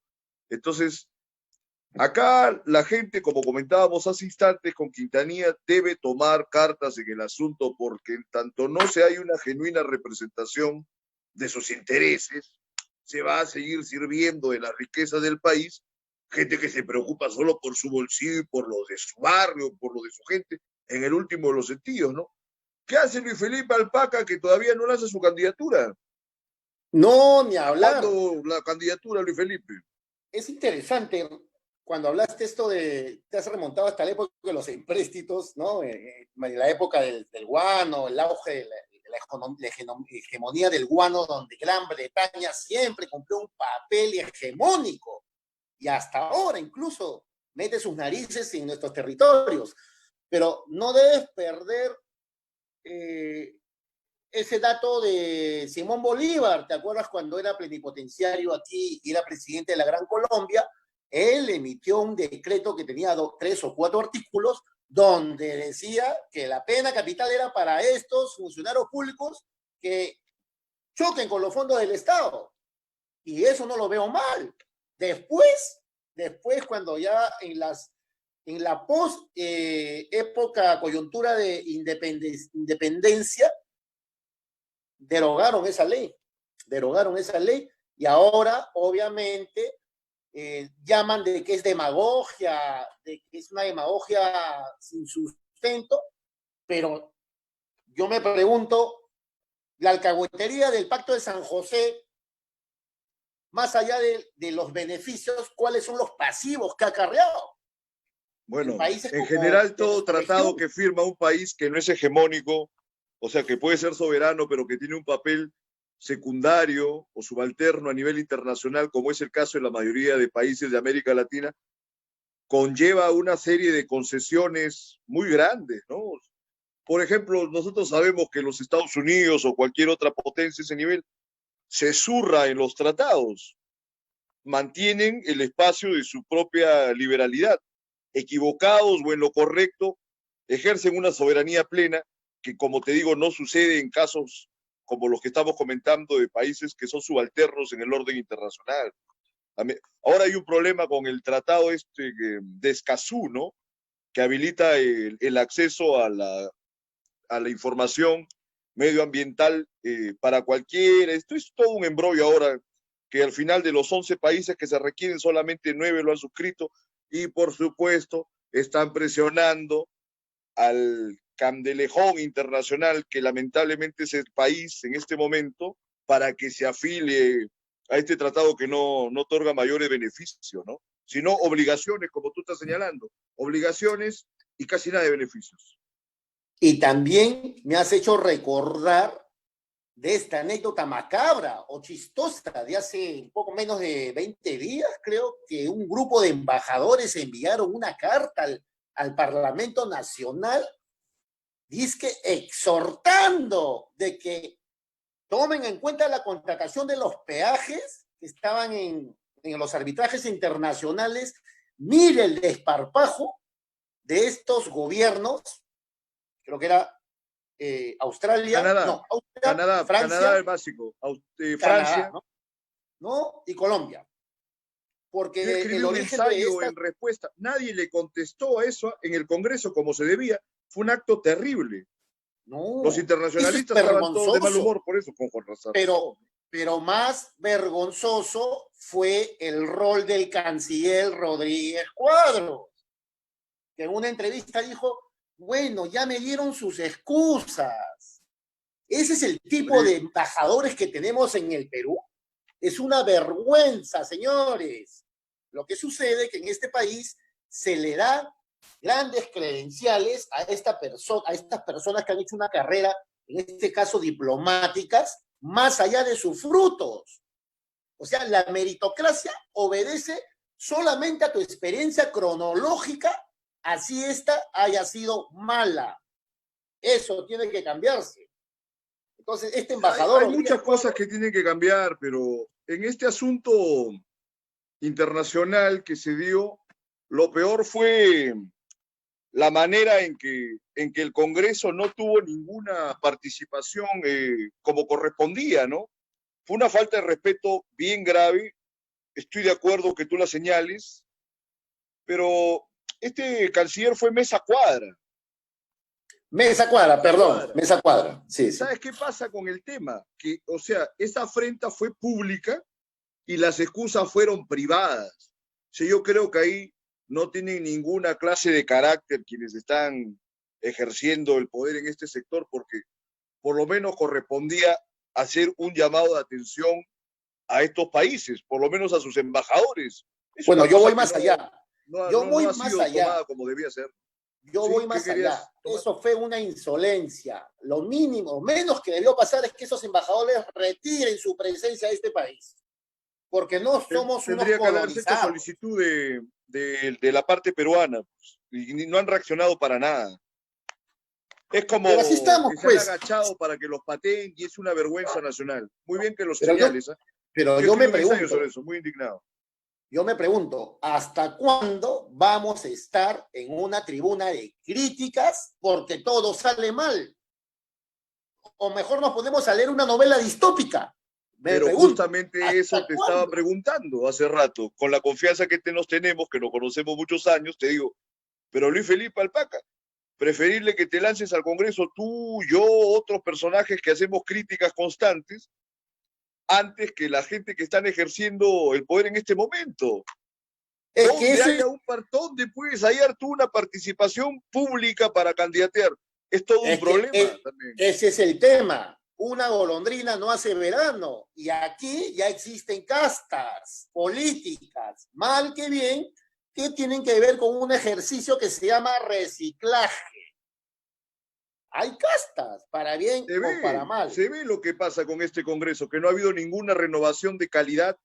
Entonces, Acá la gente, como comentábamos hace instantes con Quintanilla, debe tomar cartas en el asunto porque en tanto no se hay una genuina representación de sus intereses, se va a seguir sirviendo de la riqueza del país gente que se preocupa solo por su bolsillo y por lo de su barrio, por lo de su gente, en el último de los sentidos, ¿no? ¿Qué hace Luis Felipe Alpaca que todavía no lanza su candidatura? No, ni hablar. ¿Cuándo la candidatura, Luis Felipe? Es interesante cuando hablaste esto de, te has remontado hasta la época de los empréstitos, ¿no? En la época del guano, el auge de la hegemonía del guano, donde Gran Bretaña siempre cumplió un papel hegemónico y hasta ahora incluso mete sus narices en nuestros territorios. Pero no debes perder ese dato de Simón Bolívar. ¿Te acuerdas cuando era plenipotenciario aquí y era presidente de la Gran Colombia? Él emitió un decreto que tenía 3 o 4 artículos donde decía que la pena capital era para estos funcionarios públicos que choquen con los fondos del Estado. Y eso no lo veo mal. Después cuando ya en la post época coyuntura de independencia, derogaron esa ley y ahora obviamente llaman de que es demagogia, de que es una demagogia sin sustento, pero yo me pregunto, la alcahuetería del Pacto de San José, más allá de los beneficios, ¿cuáles son los pasivos que ha acarreado? Bueno, en general todo tratado que firma un país que no es hegemónico, o sea, que puede ser soberano, pero que tiene un papel secundario o subalterno a nivel internacional, como es el caso de la mayoría de países de América Latina, conlleva una serie de concesiones muy grandes, ¿no? Por ejemplo, nosotros sabemos que los Estados Unidos o cualquier otra potencia de ese nivel se zurra en los tratados, mantienen el espacio de su propia liberalidad, equivocados o en lo correcto, ejercen una soberanía plena que, como te digo, no sucede en casos como los que estamos comentando de países que son subalternos en el orden internacional. Ahora hay un problema con el tratado de Escazú, ¿no? Que habilita el acceso a la información medioambiental para cualquiera. Esto es todo un embrollo ahora, que al final de los 11 países que se requieren, solamente 9 lo han suscrito y, por supuesto, están presionando al candelejón internacional, que lamentablemente es el país en este momento, para que se afilie a este tratado que no otorga mayores beneficios, ¿no? Sino obligaciones, como tú estás señalando, obligaciones y casi nada de beneficios. Y también me has hecho recordar de esta anécdota macabra o chistosa de hace un poco menos de 20 días, creo que un grupo de embajadores enviaron una carta al Parlamento Nacional, dizque exhortando de que tomen en cuenta la contratación de los peajes que estaban en los arbitrajes internacionales. Mire el desparpajo de estos gobiernos, creo que era Australia, Canadá, no, Austria, Canadá, Francia, Canadá es básico, Canadá, Francia. ¿no? Y Colombia. Porque yo escribí un ensayo en respuesta, nadie le contestó a eso en el Congreso como se debía, fue un acto terrible. No, los internacionalistas estaban todos de mal humor por eso, con razón. Pero más vergonzoso fue el rol del canciller Rodríguez Cuadros, que en una entrevista dijo, bueno, ya me dieron sus excusas. Ese es el tipo de embajadores que tenemos en el Perú. Es una vergüenza, señores. Lo que sucede es que en este país se le da grandes credenciales a estas personas que han hecho una carrera, en este caso diplomáticas, más allá de sus frutos. O sea, la meritocracia obedece solamente a tu experiencia cronológica, así esta haya sido mala. Eso tiene que cambiarse. Entonces, este embajador... Hay muchas cosas que tienen que cambiar, pero en este asunto internacional que se dio, lo peor fue la manera en que el Congreso no tuvo ninguna participación como correspondía, ¿no? Fue una falta de respeto bien grave. Estoy de acuerdo que tú la señales. pero este canciller fue Mesa Cuadra. Mesa Cuadra, perdón, Mesa Cuadra. Sí, sí. ¿Sabes qué pasa con el tema? Que, o sea, esa afrenta fue pública y las excusas fueron privadas. O sea, yo creo que ahí no tienen ninguna clase de carácter quienes están ejerciendo el poder en este sector, porque por lo menos correspondía hacer un llamado de atención a estos países, por lo menos a sus embajadores. Es bueno, yo voy más no, allá. Yo voy más allá. Como debía ser. Yo voy más allá. Eso fue una insolencia. Lo mínimo, menos que debió pasar es que esos embajadores retiren su presencia de este país. Porque no somos Tendría unos que haberse hecho solicitud de la parte peruana, pues, y no han reaccionado para nada. Es como así estamos, que se han agachado para que los pateen y es una vergüenza nacional. Muy bien que los señales. Pero yo me pregunto sobre eso, muy indignado. Yo me pregunto, ¿hasta cuándo vamos a estar en una tribuna de críticas porque todo sale mal? O mejor nos ponemos a leer una novela distópica. Pero justamente eso te estaba preguntando hace rato, con la confianza que nos tenemos, que nos conocemos muchos años, te digo, pero Luis Felipe Alpaca, preferible que te lances al Congreso tú, yo, otros personajes que hacemos críticas constantes, antes que la gente que están ejerciendo el poder en este momento. Es que haya un partón, puedes hallar tú una participación pública para candidatear. Es todo un problema también. Ese es el tema. Una golondrina no hace verano. Y aquí ya existen castas políticas, mal que bien, que tienen que ver con un ejercicio que se llama reciclaje. Hay castas, para bien o para mal. Se ve lo que pasa con este Congreso, que no ha habido ninguna renovación de calidad,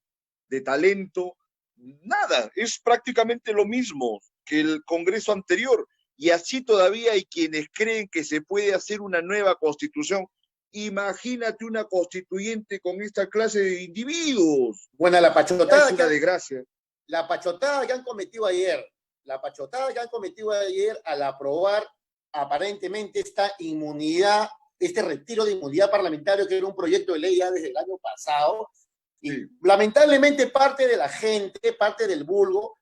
de talento, nada. Es prácticamente lo mismo que el Congreso anterior. Y así todavía hay quienes creen que se puede hacer una nueva constitución. Imagínate una constituyente con esta clase de individuos. Bueno, la pachotada. Es una desgracia. La pachotada que han cometido ayer, al aprobar aparentemente esta inmunidad, este retiro de inmunidad parlamentaria, que era un proyecto de ley ya desde el año pasado, y lamentablemente parte de la gente, parte del vulgo,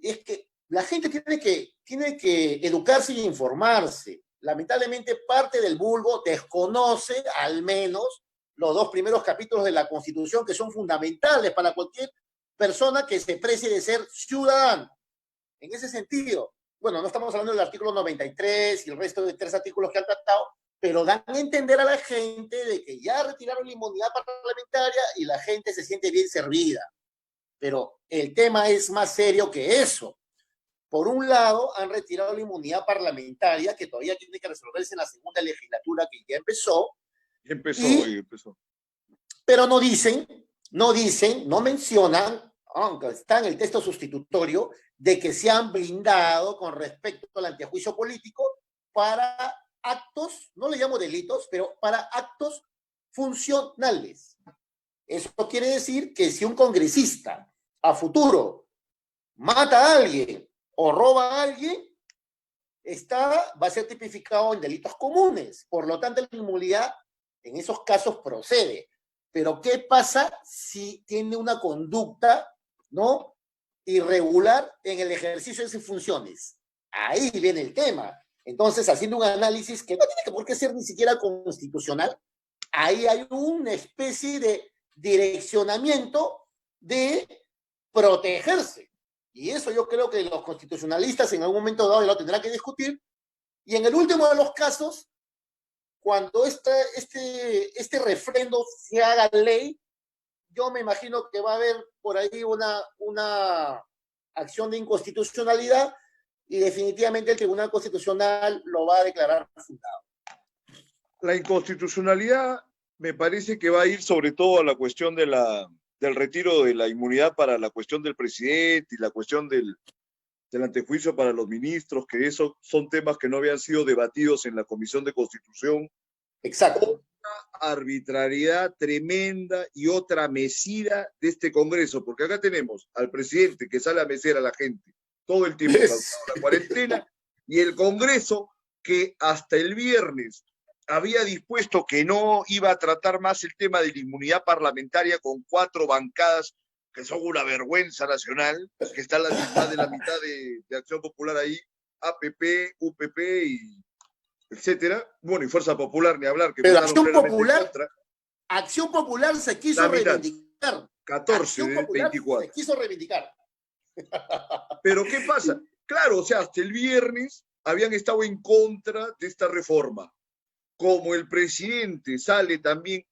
es que la gente tiene que educarse e informarse. Lamentablemente parte del vulgo desconoce al menos los 2 primeros capítulos de la Constitución, que son fundamentales para cualquier persona que se precie de ser ciudadano. En ese sentido, bueno, no estamos hablando del artículo 93 y el resto de 3 artículos que han tratado, pero dan a entender a la gente de que ya retiraron la inmunidad parlamentaria y la gente se siente bien servida. Pero el tema es más serio que eso. Por un lado, han retirado la inmunidad parlamentaria, que todavía tiene que resolverse en la segunda legislatura, que ya empezó. Empezó. Pero no mencionan, aunque está en el texto sustitutorio, de que se han blindado con respecto al antejuicio político para actos, no le llamo delitos, pero para actos funcionales. Eso quiere decir que si un congresista a futuro mata a alguien o roba a alguien, va a ser tipificado en delitos comunes. Por lo tanto, la inmunidad en esos casos procede. Pero ¿qué pasa si tiene una conducta, ¿no?, irregular en el ejercicio de sus funciones? Ahí viene el tema. Entonces, haciendo un análisis que no tiene por qué ser ni siquiera constitucional, ahí hay una especie de direccionamiento de protegerse. Y eso yo creo que los constitucionalistas en algún momento dado lo tendrán que discutir. Y en el último de los casos, cuando este refrendo se haga ley, yo me imagino que va a haber por ahí una acción de inconstitucionalidad y definitivamente el Tribunal Constitucional lo va a declarar fundado. La inconstitucionalidad me parece que va a ir sobre todo a la cuestión del retiro de la inmunidad para la cuestión del presidente y la cuestión del antejuicio para los ministros, que esos son temas que no habían sido debatidos en la Comisión de Constitución. Exacto. Otra arbitrariedad tremenda y otra mesida de este Congreso, porque acá tenemos al presidente que sale a mecer a la gente todo el tiempo, la cuarentena, y el Congreso que hasta el viernes había dispuesto que no iba a tratar más el tema de la inmunidad parlamentaria con 4 bancadas que son una vergüenza nacional, que está más de la mitad de Acción Popular ahí, APP, UPP y etcétera. Bueno, y Fuerza Popular, ni hablar, que Pero votaron plenamente en contra. Acción Popular se quiso La mitad, reivindicar. 14 Acción de Popular 24. se quiso reivindicar. Pero ¿qué pasa? Claro, o sea, hasta el viernes habían estado en contra de esta reforma. Como el presidente sale también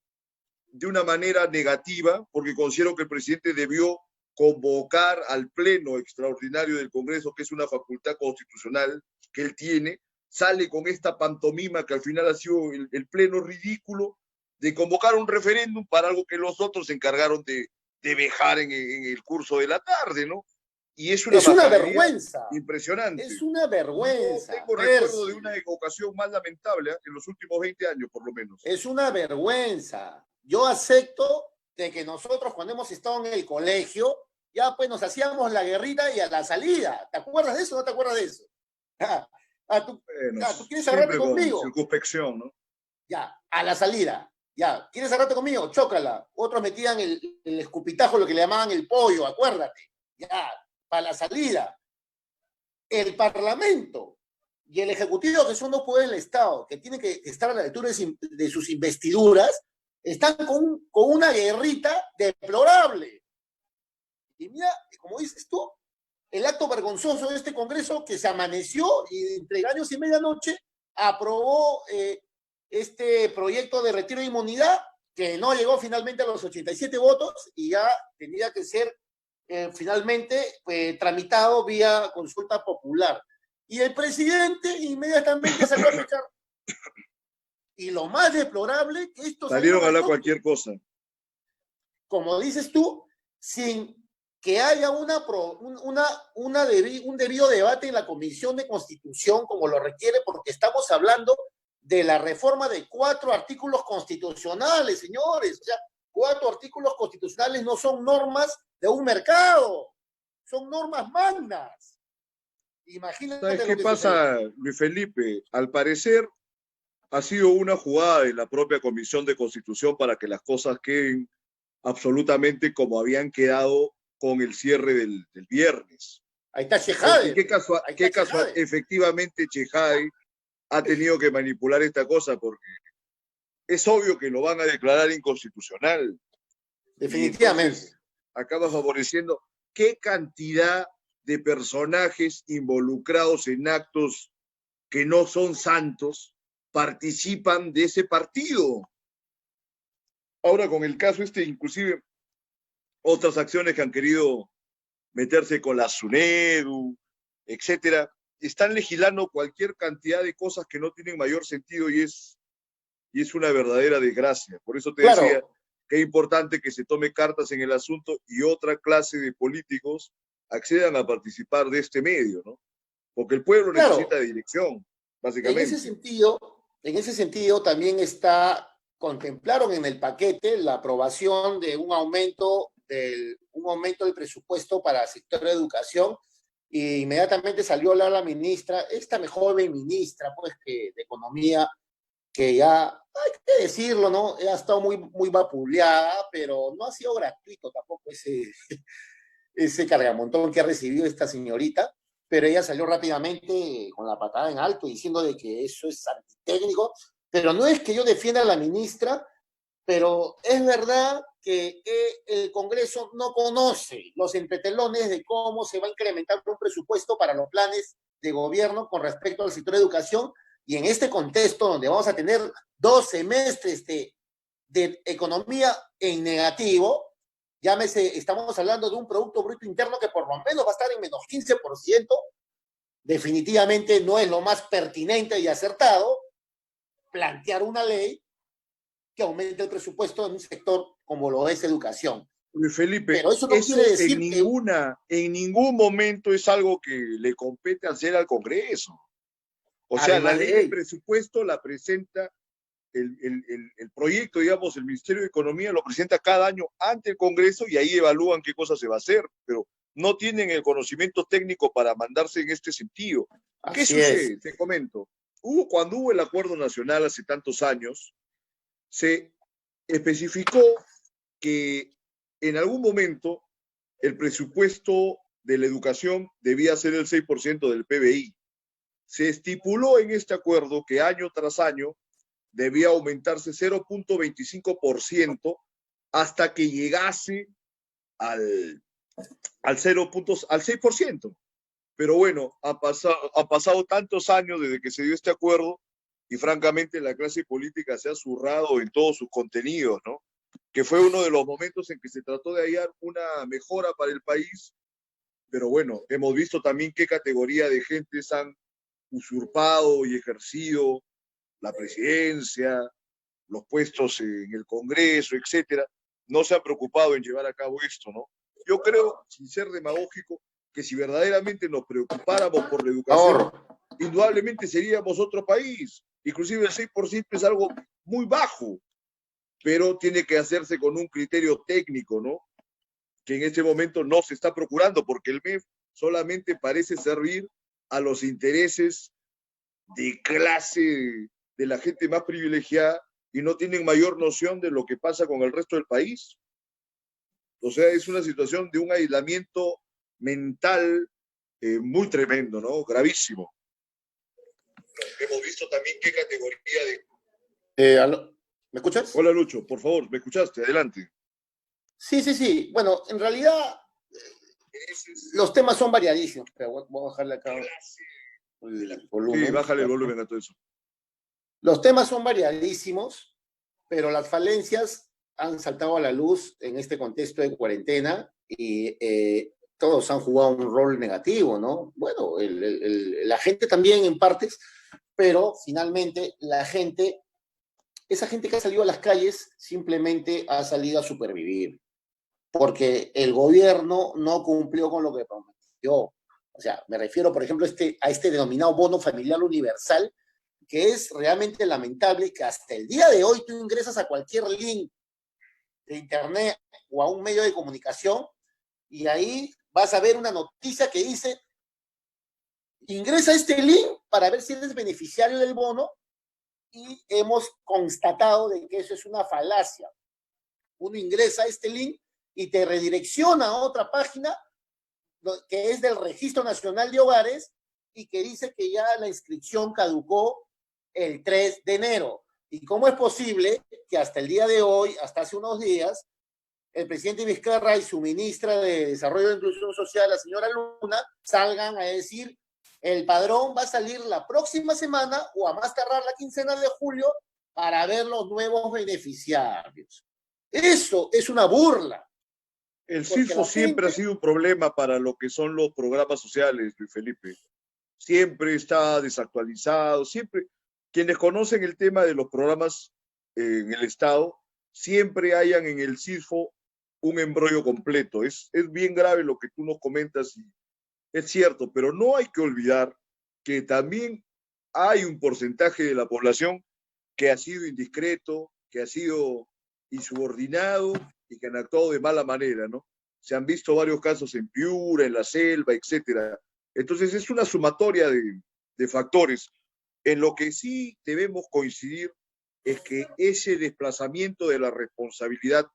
de una manera negativa, porque considero que el presidente debió convocar al pleno extraordinario del Congreso, que es una facultad constitucional que él tiene, sale con esta pantomima que al final ha sido el pleno ridículo de convocar un referéndum para algo que los otros se encargaron de vejar en el curso de la tarde, ¿no? Y es una vergüenza. Impresionante. Es una vergüenza. No tengo recuerdo de una ocasión más lamentable en los últimos 20 años, por lo menos. Es una vergüenza. Yo acepto de que nosotros cuando hemos estado en el colegio, ya pues nos hacíamos la guerrita y a la salida. ¿Te acuerdas de eso o no te acuerdas de eso? ¿Tú quieres agarrarte conmigo? Circunspección, ¿no? Ya, a la salida. Ya, ¿quieres agarrarte conmigo? Chócala. Otros metían el escupitajo, lo que le llamaban el pollo, acuérdate. Ya, para la salida. El Parlamento y el Ejecutivo, que son dos poderes del Estado, que tienen que estar a la altura de sus investiduras, están con una guerrita deplorable. Y mira, como dices tú, el acto vergonzoso de este Congreso que se amaneció y entre años y medianoche aprobó este proyecto de retiro de inmunidad que no llegó finalmente a los 87 votos y ya tenía que ser finalmente tramitado vía consulta popular. Y el presidente inmediatamente salió a pechar. Y lo más deplorable que estos salieron a hablar cualquier cosa. Como dices tú, sin que haya un debido debate en la Comisión de Constitución como lo requiere, porque estamos hablando de la reforma de 4 artículos constitucionales, señores. O sea, 4 artículos constitucionales no son normas de un mercado, son normas magnas. Imagínate. ¿Sabes qué pasa, Luis Felipe? Al parecer ha sido una jugada de la propia Comisión de Constitución para que las cosas queden absolutamente como habían quedado con el cierre del viernes. Ahí está Chejade. ¿Qué casual? Efectivamente Chejade ha tenido que manipular esta cosa porque es obvio que lo van a declarar inconstitucional. Definitivamente. Acaba favoreciendo qué cantidad de personajes involucrados en actos que no son santos participan de ese partido. Ahora con el caso inclusive otras acciones que han querido meterse con la SUNEDU, etcétera, están legislando cualquier cantidad de cosas que no tienen mayor sentido y es una verdadera desgracia. Por eso te decía que es importante que se tome cartas en el asunto y otra clase de políticos accedan a participar de este medio, ¿no? Porque el pueblo necesita dirección, básicamente. En ese sentido también contemplaron en el paquete la aprobación de un aumento del presupuesto para el sector de educación, y inmediatamente salió a hablar la ministra, esta joven ministra pues, de Economía, que ya, hay que decirlo, ¿no? Ha estado muy, muy vapuleada, pero no ha sido gratuito tampoco ese cargamontón que ha recibido esta señorita, pero ella salió rápidamente con la patada en alto diciendo de que eso es antitécnico, pero no es que yo defienda a la ministra, pero es verdad que el Congreso no conoce los entretelones de cómo se va a incrementar un presupuesto para los planes de gobierno con respecto al sector de educación, y en este contexto donde vamos a tener 2 semestres de economía en negativo, estamos hablando de un Producto Bruto Interno que por lo menos va a estar en menos 15%, definitivamente no es lo más pertinente y acertado plantear una ley que aumente el presupuesto en un sector como lo es educación. Luis Felipe, pero eso no quiere decir en ningún momento es algo que le compete hacer al Congreso. O sea, la ley de presupuesto la presenta el proyecto, digamos, el Ministerio de Economía lo presenta cada año ante el Congreso y ahí evalúan qué cosa se va a hacer, pero no tienen el conocimiento técnico para mandarse en este sentido. ¿Qué sucede? Te comento. Cuando hubo el Acuerdo Nacional hace tantos años, se especificó que en algún momento el presupuesto de la educación debía ser el 6% del PBI. Se estipuló en este acuerdo que año tras año debía aumentarse 0.25% hasta que llegase al 6%. Pero bueno, han pasado tantos años desde que se dio este acuerdo y francamente la clase política se ha zurrado en todos sus contenidos, ¿no? Que fue uno de los momentos en que se trató de hallar una mejora para el país, pero bueno, hemos visto también qué categoría de gentes han usurpado y ejercido la presidencia, los puestos en el Congreso, etcétera. No se han preocupado en llevar a cabo esto, ¿no? Yo creo, sin ser demagógico, que si verdaderamente nos preocupáramos por la educación, indudablemente seríamos otro país. Inclusive el 6% es algo muy bajo, pero tiene que hacerse con un criterio técnico, ¿no? Que en este momento no se está procurando, porque el MEF solamente parece servir a los intereses de clase de la gente más privilegiada y no tienen mayor noción de lo que pasa con el resto del país. O sea, es una situación de un aislamiento mental muy tremendo, ¿no? Gravísimo. Hemos visto también qué categoría de... ¿Me escuchas? Hola, Lucho, por favor, ¿me escuchaste? Adelante. Sí. Bueno, en realidad los temas son variadísimos. Pero voy a bajarle acá el volumen. Sí, bájale el volumen a todo eso. Los temas son variadísimos, pero las falencias han saltado a la luz en este contexto de cuarentena y todos han jugado un rol negativo, ¿no? Bueno, la gente también en partes, pero finalmente esa gente que ha salido a las calles simplemente ha salido a supervivir, porque el gobierno no cumplió con lo que prometió. O sea, me refiero, por ejemplo, a este denominado bono familiar universal, que es realmente lamentable que hasta el día de hoy tú ingresas a cualquier link de internet o a un medio de comunicación y ahí vas a ver una noticia que dice: ingresa a este link para ver si eres beneficiario del bono, y hemos constatado de que eso es una falacia. Uno ingresa a este link y te redirecciona a otra página que es del Registro Nacional de Hogares y que dice que ya la inscripción caducó el 3 de enero. ¿Y cómo es posible que hasta el día de hoy, hasta hace unos días, el presidente Vizcarra y su ministra de Desarrollo e Inclusión Social, la señora Luna, salgan a decir: el padrón va a salir la próxima semana o a más tardar la quincena de julio para ver los nuevos beneficiarios? Eso es una burla. El CIFO siempre ha sido un problema para lo que son los programas sociales, Luis Felipe. Siempre está desactualizado, siempre. Quienes conocen el tema de los programas en el Estado, siempre hayan en el CIFO un embrollo completo. Es bien grave lo que tú nos comentas y es cierto, pero no hay que olvidar que también hay un porcentaje de la población que ha sido indiscreto, que ha sido insubordinado y que han actuado de mala manera, ¿no? Se han visto varios casos en Piura, en la selva, etcétera. Entonces es una sumatoria de factores. En lo que sí debemos coincidir es que ese desplazamiento de la responsabilidad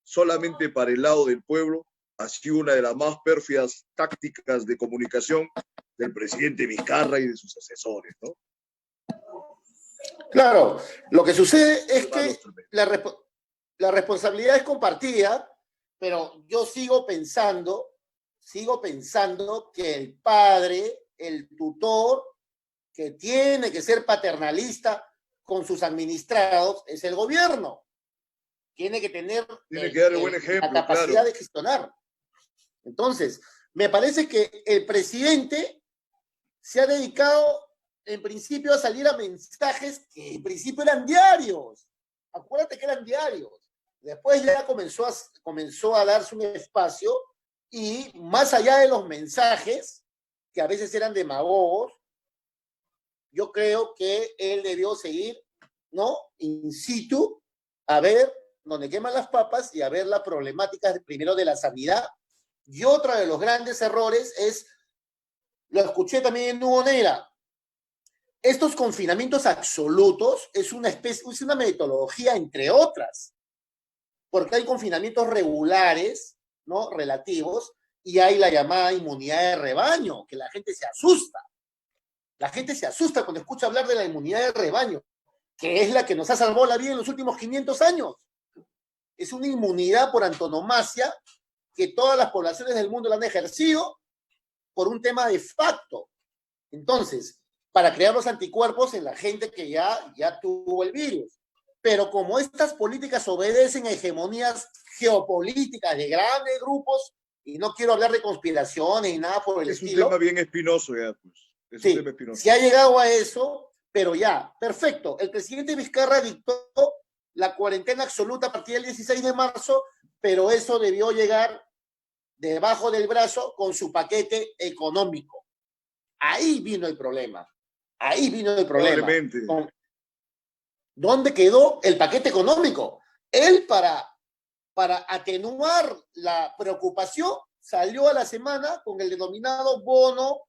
solamente para el lado del pueblo ha sido una de las más pérfidas tácticas de comunicación del presidente Vizcarra y de sus asesores, ¿no? Claro, lo que sucede es que la responsabilidad es compartida, pero yo sigo pensando que el padre, el tutor, que tiene que ser paternalista con sus administrados, es el gobierno. Tiene que tener la capacidad de gestionar. Entonces, me parece que el presidente se ha dedicado en principio a salir a mensajes que en principio eran diarios. Acuérdate que eran diarios. Después ya comenzó a darse un espacio y más allá de los mensajes, que a veces eran demagogos, yo creo que él debió seguir, ¿no?, in situ, a ver donde queman las papas y a ver las problemáticas primero de la sanidad. Y otro de los grandes errores es, lo escuché también en Numonera, estos confinamientos absolutos es una metodología entre otras, porque hay confinamientos regulares, ¿no? Relativos, y hay la llamada inmunidad de rebaño, que la gente se asusta. La gente se asusta cuando escucha hablar de la inmunidad de rebaño, que es la que nos ha salvado la vida en los últimos 500 años. Es una inmunidad por antonomasia que todas las poblaciones del mundo la han ejercido por un tema de facto. Entonces, para crear los anticuerpos en la gente que ya tuvo el virus. Pero como estas políticas obedecen a hegemonías geopolíticas de grandes grupos, y no quiero hablar de conspiraciones ni nada por el estilo. Es un tema bien espinoso ya, pues. Es sí, un tema espinoso. Se ha llegado a eso, pero ya, perfecto. El presidente Vizcarra dictó la cuarentena absoluta a partir del 16 de marzo, pero eso debió llegar debajo del brazo con su paquete económico. Ahí vino el problema. Ahí vino el problema. ¿Dónde quedó el paquete económico? Él, para atenuar la preocupación, salió a la semana con el denominado bono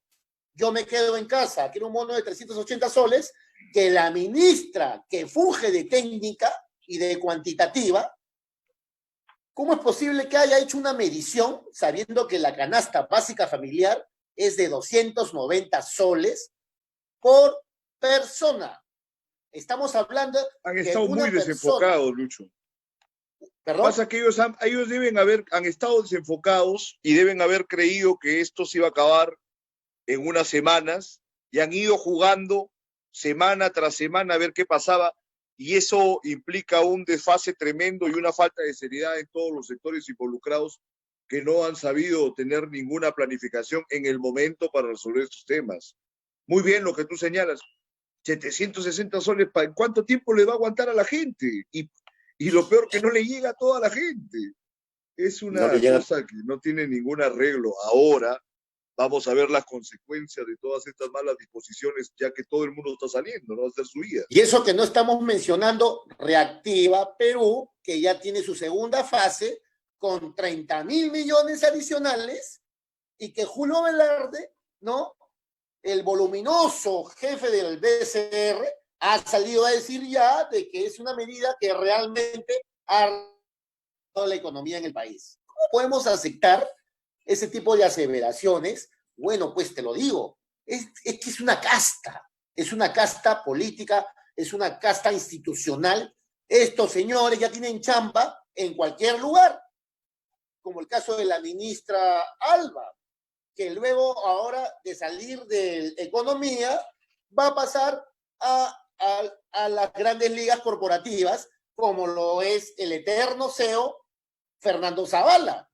Yo me quedo en casa, que era un bono de 380 soles, que la ministra que funge de técnica y de cuantitativa, ¿cómo es posible que haya hecho una medición sabiendo que la canasta básica familiar es de 290 soles por persona? Estamos hablando han estado muy desenfocados, Lucho. ¿Perdón? Pasa que ellos han estado desenfocados y deben haber creído que esto se iba a acabar en unas semanas y han ido jugando semana tras semana a ver qué pasaba, y eso implica un desfase tremendo y una falta de seriedad en todos los sectores involucrados que no han sabido tener ninguna planificación en el momento para resolver estos temas. Muy bien lo que tú señalas, 760 soles, ¿en cuánto tiempo le va a aguantar a la gente? Y lo peor, que no le llega a toda la gente. Es una cosa que no tiene ningún arreglo. Ahora vamos a ver las consecuencias de todas estas malas disposiciones, ya que todo el mundo está saliendo, no va a hacer su vida. Y eso que no estamos mencionando, Reactiva Perú, que ya tiene su segunda fase con 30.000 millones adicionales, y que Julio Velarde, ¿no?, el voluminoso jefe del BCR, ha salido a decir ya de que es una medida que realmente ha arreglado la economía en el país. ¿Cómo podemos aceptar ese tipo de aseveraciones? Bueno, pues te lo digo, es que es una casta política, es una casta institucional. Estos señores ya tienen chamba en cualquier lugar, como el caso de la ministra Alba, que luego ahora de salir de economía va a pasar a las grandes ligas corporativas, como lo es el eterno CEO Fernando Zavala,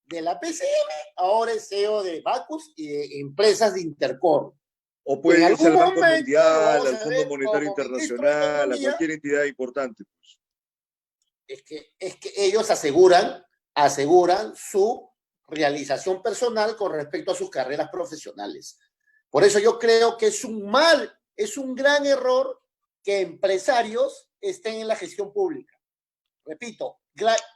de la PCM, ahora es CEO de Bacus y de empresas de Intercorp. O puede irse al Banco Mundial, al Fondo Monetario Internacional, a cualquier entidad importante. Pues. Es que ellos aseguran su realización personal con respecto a sus carreras profesionales. Por eso yo creo que es un gran error que empresarios estén en la gestión pública. Repito,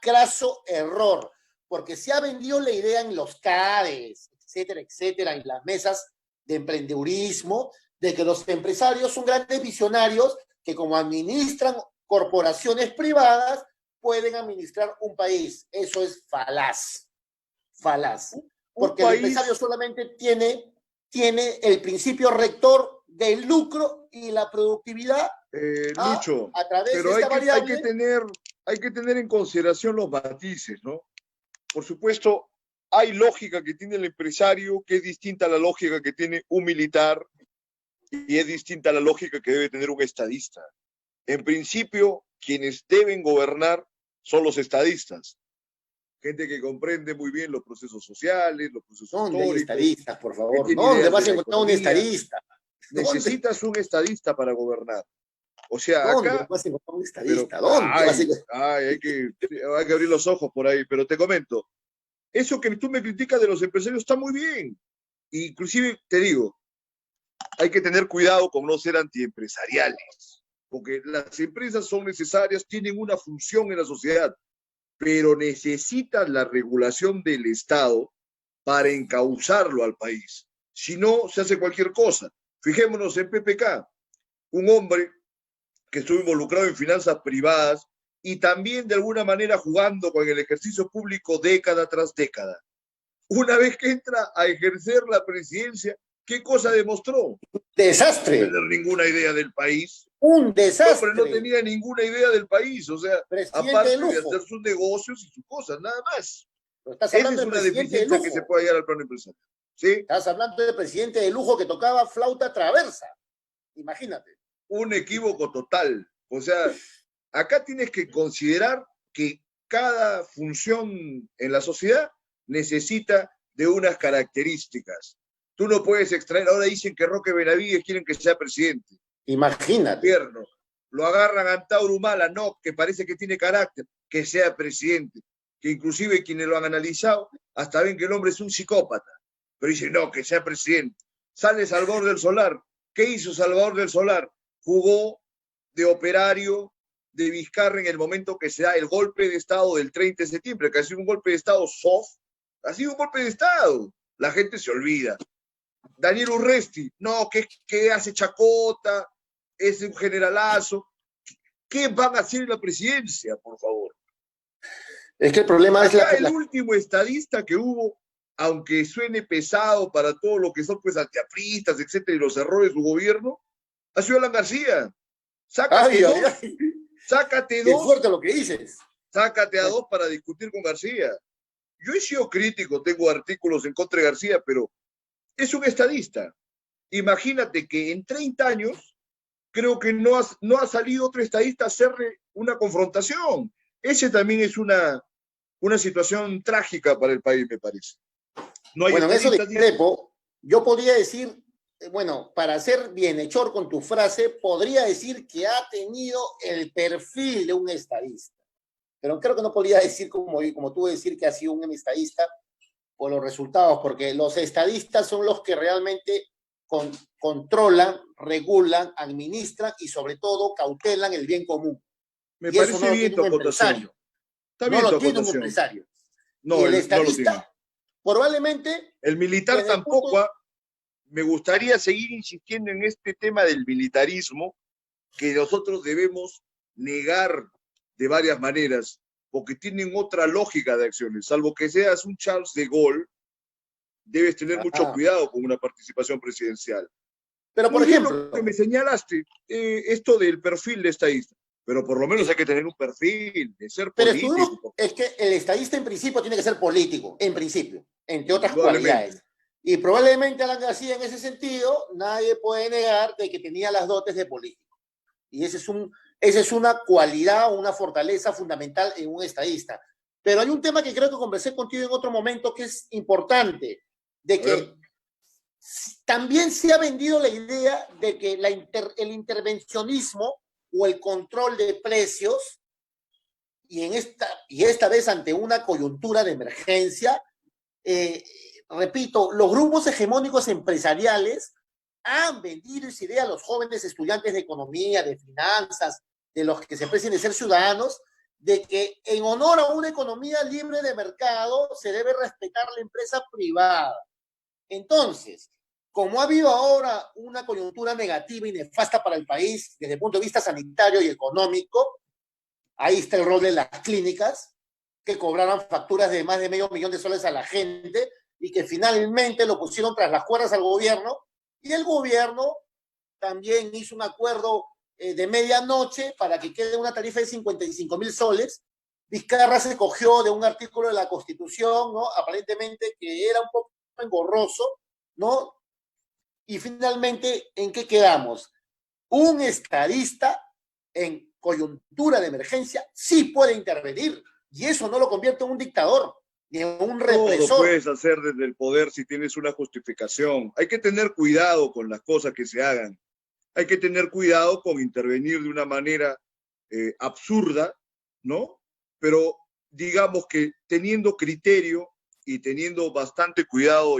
craso error, porque se ha vendido la idea en los CADES, etcétera, en las mesas de emprendedurismo, de que los empresarios son grandes visionarios que, como administran corporaciones privadas, pueden administrar un país. Eso es falaz. Porque el empresario solamente tiene el principio rector del lucro y la productividad. Lucho, a través pero de esta variable. hay que tener en consideración los matices, ¿no? Por supuesto, hay lógica que tiene el empresario que es distinta a la lógica que tiene un militar y es distinta a la lógica que debe tener un estadista. En principio, quienes deben gobernar son los estadistas. Gente que comprende muy bien los procesos sociales, los procesos ¿Dónde históricos. hay estadistas, por favor? ¿Dónde vas a encontrar un estadista? Necesitas un estadista para gobernar. O sea, ¿dónde acá... vas a encontrar un estadista? Hay que abrir los ojos por ahí, pero te comento, eso que tú me criticas de los empresarios está muy bien. Inclusive, te digo, hay que tener cuidado con no ser antiempresariales, porque las empresas son necesarias, tienen una función en la sociedad, pero necesitan la regulación del Estado para encauzarlo al país. Si no, se hace cualquier cosa. Fijémonos en PPK, un hombre que estuvo involucrado en finanzas privadas y también de alguna manera jugando con el ejercicio público década tras década. Una vez que entra a ejercer la presidencia, ¿qué cosa demostró? Desastre. No tener ninguna idea del país. Un desastre. No tenía ninguna idea del país, o sea, presidente aparte de de hacer sus negocios y sus cosas, nada más. Esa es una deficiencia que se puede hallar al plano empresarial. ¿Sí? Estás hablando de presidente de lujo que tocaba flauta traversa. Imagínate. Un equívoco total. O sea, acá tienes que considerar que cada función en la sociedad necesita de unas características. Tú no puedes extraer, ahora dicen que Roque Benavides quieren que sea presidente. Imagínate. Gobierno. Lo agarran a Antauro Humala, no, que parece que tiene carácter, que sea presidente. Que inclusive quienes lo han analizado hasta ven que el hombre es un psicópata. Pero dicen, no, que sea presidente. Sale Salvador del Solar. ¿Qué hizo Salvador del Solar? Jugó de operario de Vizcarra en el momento que se da el golpe de Estado del 30 de septiembre, que ha sido un golpe de Estado soft, ha sido un golpe de Estado. La gente se olvida. Daniel Urresti, no, que hace chacota, es un generalazo. ¿Qué van a hacer en la presidencia, por favor? Es que el problema Acá es el último estadista que hubo, aunque suene pesado para todo lo que son pues antiapristas, etcétera, y los errores de su gobierno, ha sido Alan García. Sácate dos. Sácate dos. Es fuerte lo que dices. Sácate a dos para discutir con García. Yo he sido crítico, tengo artículos en contra de García, pero es un estadista. Imagínate que en 30 años creo que no ha salido otro estadista a hacerle una confrontación. Ese también es una situación trágica para el país, me parece. No hay bueno, en eso discrepo, yo podría decir, bueno, para ser bienhechor con tu frase, podría decir que ha tenido el perfil de un estadista. Pero creo que no podría decir, como tú decir, que ha sido un estadista por los resultados, porque los estadistas son los que realmente controlan, regulan, administran y sobre todo cautelan el bien común. Me parece bien tu acotación. No lo tiene un empresario. No, y el estadista, probablemente... El militar tampoco. Me gustaría seguir insistiendo en este tema del militarismo que nosotros debemos negar de varias maneras, porque tienen otra lógica de acciones. Salvo que seas un Charles de Gaulle, debes tener mucho cuidado con una participación presidencial. Pero, por ejemplo... Lo que me señalaste, esto del perfil de estadista. Pero por lo menos hay que tener un perfil de ser político. Es que el estadista en principio tiene que ser político, en principio, entre otras cualidades. Y probablemente Alan García en ese sentido, nadie puede negar de que tenía las dotes de político. Y esa es una cualidad, una fortaleza fundamental en un estadista. Pero hay un tema que creo que conversé contigo en otro momento que es importante, de que también se ha vendido la idea de que el intervencionismo o el control de precios, y esta vez ante una coyuntura de emergencia, repito, los grupos hegemónicos empresariales han vendido esa idea a los jóvenes estudiantes de economía, de finanzas, de los que se precian de ser ciudadanos, de que en honor a una economía libre de mercado se debe respetar la empresa privada. Entonces, como ha habido ahora una coyuntura negativa y nefasta para el país desde el punto de vista sanitario y económico, ahí está el rol de las clínicas, que cobraron facturas de más de $500,000 a la gente y que finalmente lo pusieron tras las cuerdas al gobierno, y el gobierno también hizo un acuerdo de medianoche para que quede una tarifa de 55,000 soles. Vizcarra se cogió de un artículo de la Constitución, ¿no? Aparentemente que era un poco engorroso, ¿no? Y finalmente, ¿en qué quedamos? Un estadista en coyuntura de emergencia sí puede intervenir, y eso no lo convierte en un dictador ni en un represor. Todo puedes hacer desde el poder si tienes una justificación. Hay que tener cuidado con las cosas que se hagan. Hay que tener cuidado con intervenir de una manera absurda, ¿no? Pero digamos que teniendo criterio y teniendo bastante cuidado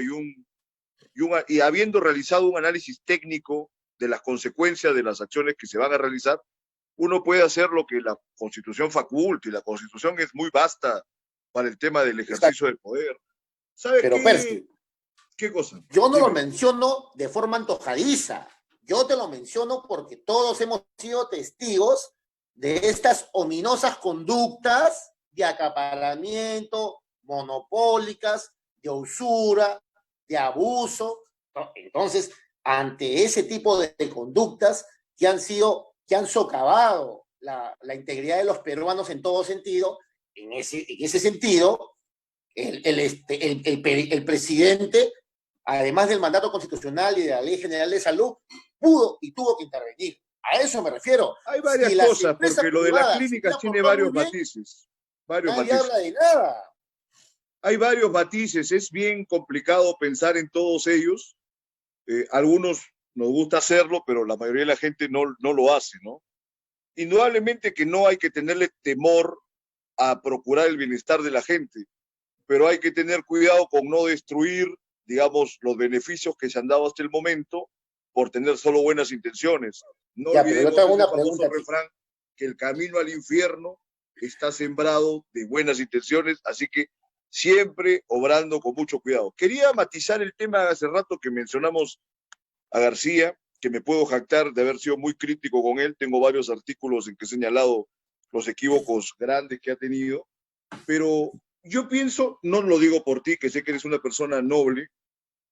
y habiendo realizado un análisis técnico de las consecuencias de las acciones que se van a realizar, uno puede hacer lo que la Constitución faculta, y la Constitución es muy vasta para el tema del ejercicio del poder. ¿Sabe Pero qué cosa? Yo no lo menciono de forma antojadiza. Yo te lo menciono porque todos hemos sido testigos de estas ominosas conductas de acaparamiento, monopólicas, de usura, de abuso. Entonces, ante ese tipo de conductas que han socavado la integridad de los peruanos en todo sentido, en ese sentido, el presidente, además del mandato constitucional y de la Ley General de Salud, pudo y tuvo que intervenir. A eso me refiero. Hay varias cosas, porque lo de las clínicas tiene varios matices. Nadie habla de nada. Hay varios matices, es bien complicado pensar en todos ellos. Algunos nos gusta hacerlo, pero la mayoría de la gente no lo hace, ¿no? Indudablemente que no hay que tenerle temor a procurar el bienestar de la gente, pero hay que tener cuidado con no destruir, digamos, los beneficios que se han dado hasta el momento por tener solo buenas intenciones. No olvidemos ese famoso refrán que el camino al infierno está sembrado de buenas intenciones, así que siempre obrando con mucho cuidado. Quería matizar el tema hace rato que mencionamos a García, que me puedo jactar de haber sido muy crítico con él. Tengo varios artículos en que he señalado los equívocos grandes que ha tenido, pero yo pienso, no lo digo por ti, que sé que eres una persona noble,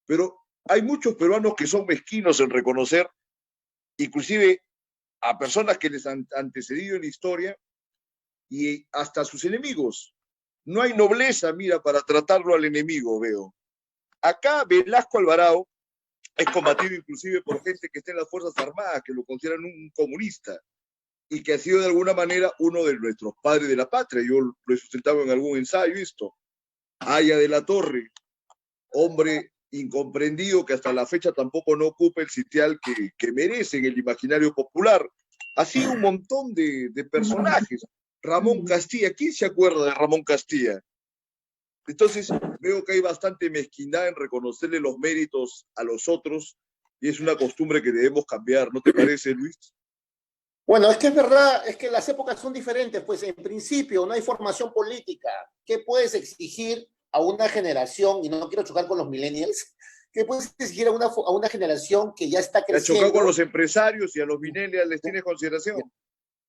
pero hay muchos peruanos que son mezquinos en reconocer, inclusive a personas que les han antecedido en la historia y hasta a sus enemigos. No hay nobleza, mira, para tratarlo al enemigo, veo. Acá Velasco Alvarado es combatido inclusive por gente que está en las Fuerzas Armadas, que lo consideran un comunista, y que ha sido de alguna manera uno de nuestros padres de la patria. Yo lo he sustentado en algún ensayo esto. Aya de la Torre, hombre incomprendido que hasta la fecha tampoco no ocupa el sitial que merece en el imaginario popular. Así un montón de personajes. Ramón Castilla, ¿quién se acuerda de Ramón Castilla? Entonces veo que hay bastante mezquindad en reconocerle los méritos a los otros y es una costumbre que debemos cambiar, ¿no te parece, Luis? Bueno, es que es verdad, es que las épocas son diferentes, pues en principio no hay formación política. ¿Qué puedes exigir a una generación, y no quiero chocar con los millennials, qué puedes exigir a una generación que ya está creciendo? ¿Te ha chocado con los empresarios y a los millennials les tienes consideración?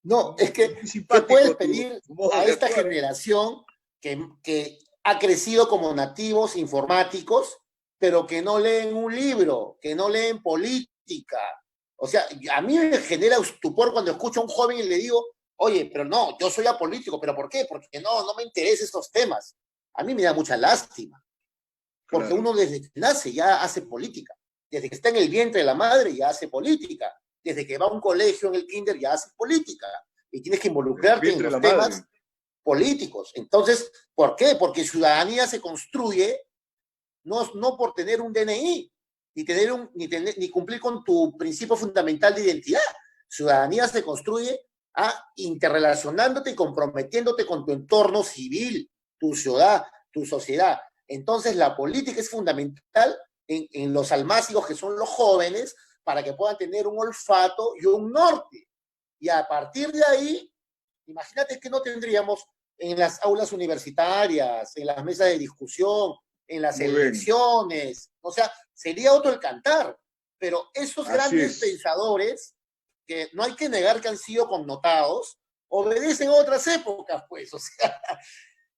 No, es que ¿qué puedes pedir a esta generación que ha crecido como nativos informáticos, pero que no leen un libro, que no leen política? O sea, a mí me genera estupor cuando escucho a un joven y le digo, oye, pero no, yo soy apolítico, ¿pero por qué? Porque no me interesan estos temas. A mí me da mucha lástima, porque claro, uno desde que nace ya hace política, desde que está en el vientre de la madre ya hace política, desde que va a un colegio en el kinder ya hace política, y tienes que involucrarte en los temas políticos. Entonces, ¿por qué? Porque ciudadanía se construye no por tener un DNI, ni cumplir con tu principio fundamental de identidad. Ciudadanía se construye interrelacionándote y comprometiéndote con tu entorno civil, tu ciudad, tu sociedad. Entonces, la política es fundamental en los almácigos que son los jóvenes para que puedan tener un olfato y un norte. Y a partir de ahí, imagínate que no tendríamos en las aulas universitarias, en las mesas de discusión, en las elecciones, o sea, sería otro el cantar, pero esos grandes pensadores, que no hay que negar que han sido connotados, obedecen a otras épocas, pues, o sea,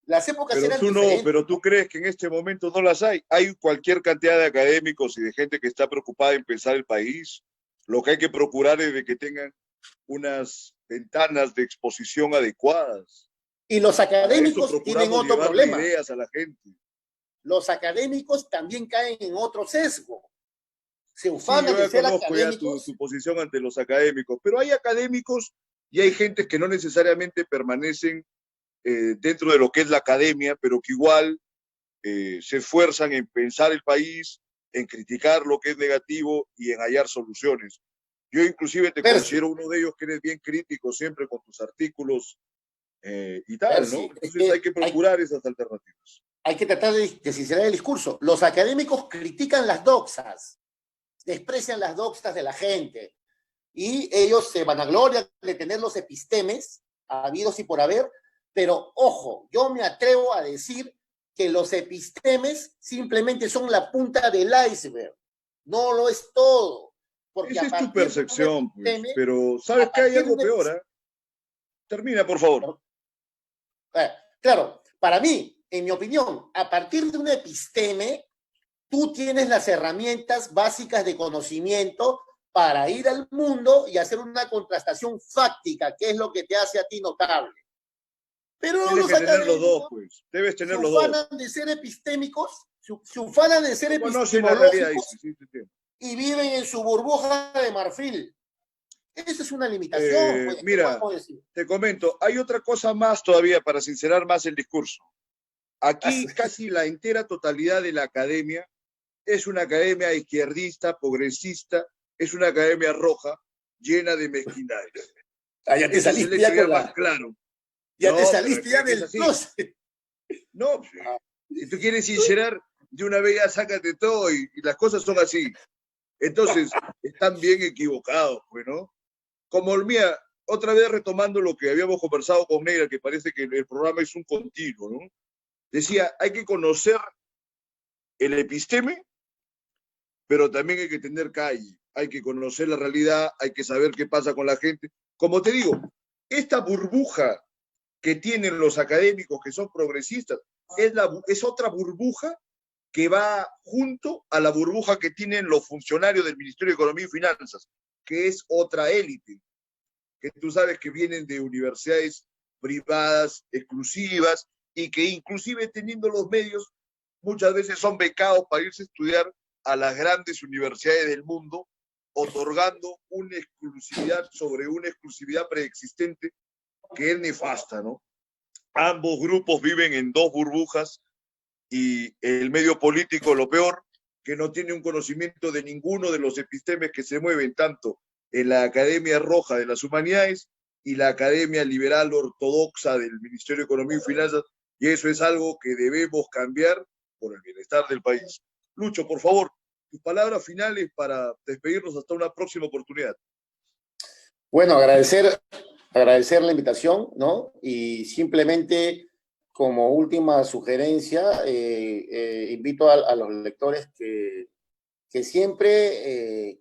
las épocas eran diferentes. Pero tú crees que en este momento no las hay. Hay cualquier cantidad de académicos y de gente que está preocupada en pensar el país. Lo que hay que procurar es de que tengan unas ventanas de exposición adecuadas. Y los académicos tienen otro problema. Ideas a la gente. Los académicos también caen en otro sesgo. Se ufanan de ser académicos. Tu posición ante los académicos, pero hay académicos y hay gente que no necesariamente permanecen dentro de lo que es la academia, pero que igual se esfuerzan en pensar el país, en criticar lo que es negativo y en hallar soluciones. Yo inclusive te considero uno de ellos que eres bien crítico siempre con tus artículos y tal, ¿no? Entonces hay que procurar esas alternativas. Hay que tratar de sincerar el discurso. Los académicos critican las doxas, desprecian las doxas de la gente, y ellos se vanaglorian de tener los epistemes habidos y por haber, pero ojo, yo me atrevo a decir que los epistemes simplemente son la punta del iceberg, no lo es todo. Porque esa es tu percepción, pues, pero ¿sabes que hay algo peor? Termina, por favor. Claro, para mí, en mi opinión, a partir de un episteme, tú tienes las herramientas básicas de conocimiento para ir al mundo y hacer una contrastación fáctica, que es lo que te hace a ti notable. Pero Tienes los que tener los dos, académicos pues. Debes tener se los dos. ufanan de ser epistémicos, se ufanan de ser Conocen la realidad, epistemológicos dice. Sí. y viven en su burbuja de marfil. Esa es una limitación, pues, Mira, te comento, hay otra cosa más todavía para sincerar más el discurso. Aquí casi la entera totalidad de la academia es una academia izquierdista, progresista, es una academia roja, llena de mezquindades. Ya te saliste ya con más claro. Ya te saliste ya del closet. No, si tú quieres sincerar, de una vez ya sácate todo y las cosas son así. Entonces, están bien equivocados, pues, ¿no? Como mía, otra vez retomando lo que habíamos conversado con Neira, que parece que el programa es un continuo, ¿no? Decía, hay que conocer el episteme, pero también hay que tener calle, hay que conocer la realidad, hay que saber qué pasa con la gente. Como te digo, esta burbuja que tienen los académicos que son progresistas es otra burbuja que va junto a la burbuja que tienen los funcionarios del Ministerio de Economía y Finanzas, que es otra élite, que tú sabes que vienen de universidades privadas, exclusivas, y que inclusive teniendo los medios, muchas veces son becados para irse a estudiar a las grandes universidades del mundo, otorgando una exclusividad sobre una exclusividad preexistente que es nefasta, ¿no? Ambos grupos viven en dos burbujas y el medio político, lo peor, que no tiene un conocimiento de ninguno de los epistemes que se mueven tanto en la Academia Roja de las Humanidades y la Academia Liberal Ortodoxa del Ministerio de Economía y Finanzas, y eso es algo que debemos cambiar por el bienestar del país. Lucho, por favor, tus palabras finales para despedirnos hasta una próxima oportunidad. Bueno, agradecer la invitación, ¿no? Y simplemente, como última sugerencia, invito a los lectores que siempre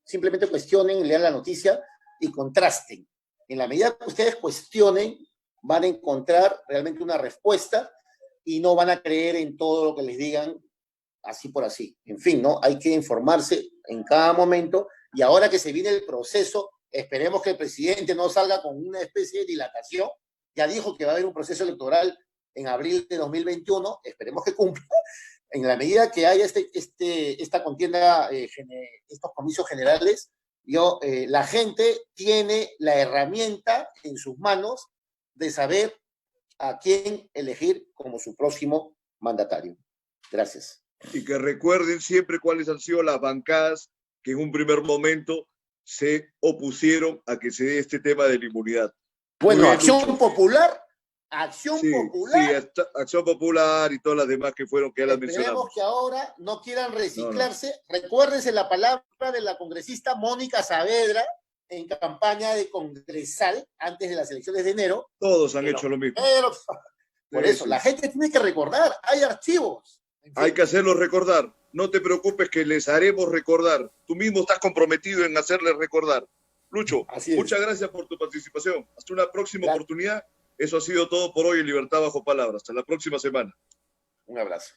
simplemente cuestionen, lean la noticia y contrasten. En la medida que ustedes cuestionen, van a encontrar realmente una respuesta y no van a creer en todo lo que les digan así por así. En fin, ¿no? Hay que informarse en cada momento y ahora que se viene el proceso, esperemos que el presidente no salga con una especie de dilatación. Ya dijo que va a haber un proceso electoral en abril de 2021, esperemos que cumpla. En la medida que haya esta contienda, estos comicios generales, la gente tiene la herramienta en sus manos de saber a quién elegir como su próximo mandatario. Gracias. Y que recuerden siempre cuáles han sido las bancadas que en un primer momento se opusieron a que se dé este tema de la inmunidad. Bueno, Acción Popular. Sí, Acción Popular y todas las demás que fueron, que ya las mencionamos. Esperemos que ahora no quieran reciclarse. No. Recuérdense la palabra de la congresista Mónica Saavedra en campaña de congresal antes de las elecciones de enero. Todos han hecho lo mismo. Por eso, la gente tiene que recordar, hay archivos. En fin. Hay que hacerlos recordar. No te preocupes que les haremos recordar. Tú mismo estás comprometido en hacerles recordar. Lucho, muchas gracias por tu participación. Hasta una próxima oportunidad. Eso ha sido todo por hoy en Libertad Bajo Palabras. Hasta la próxima semana. Un abrazo.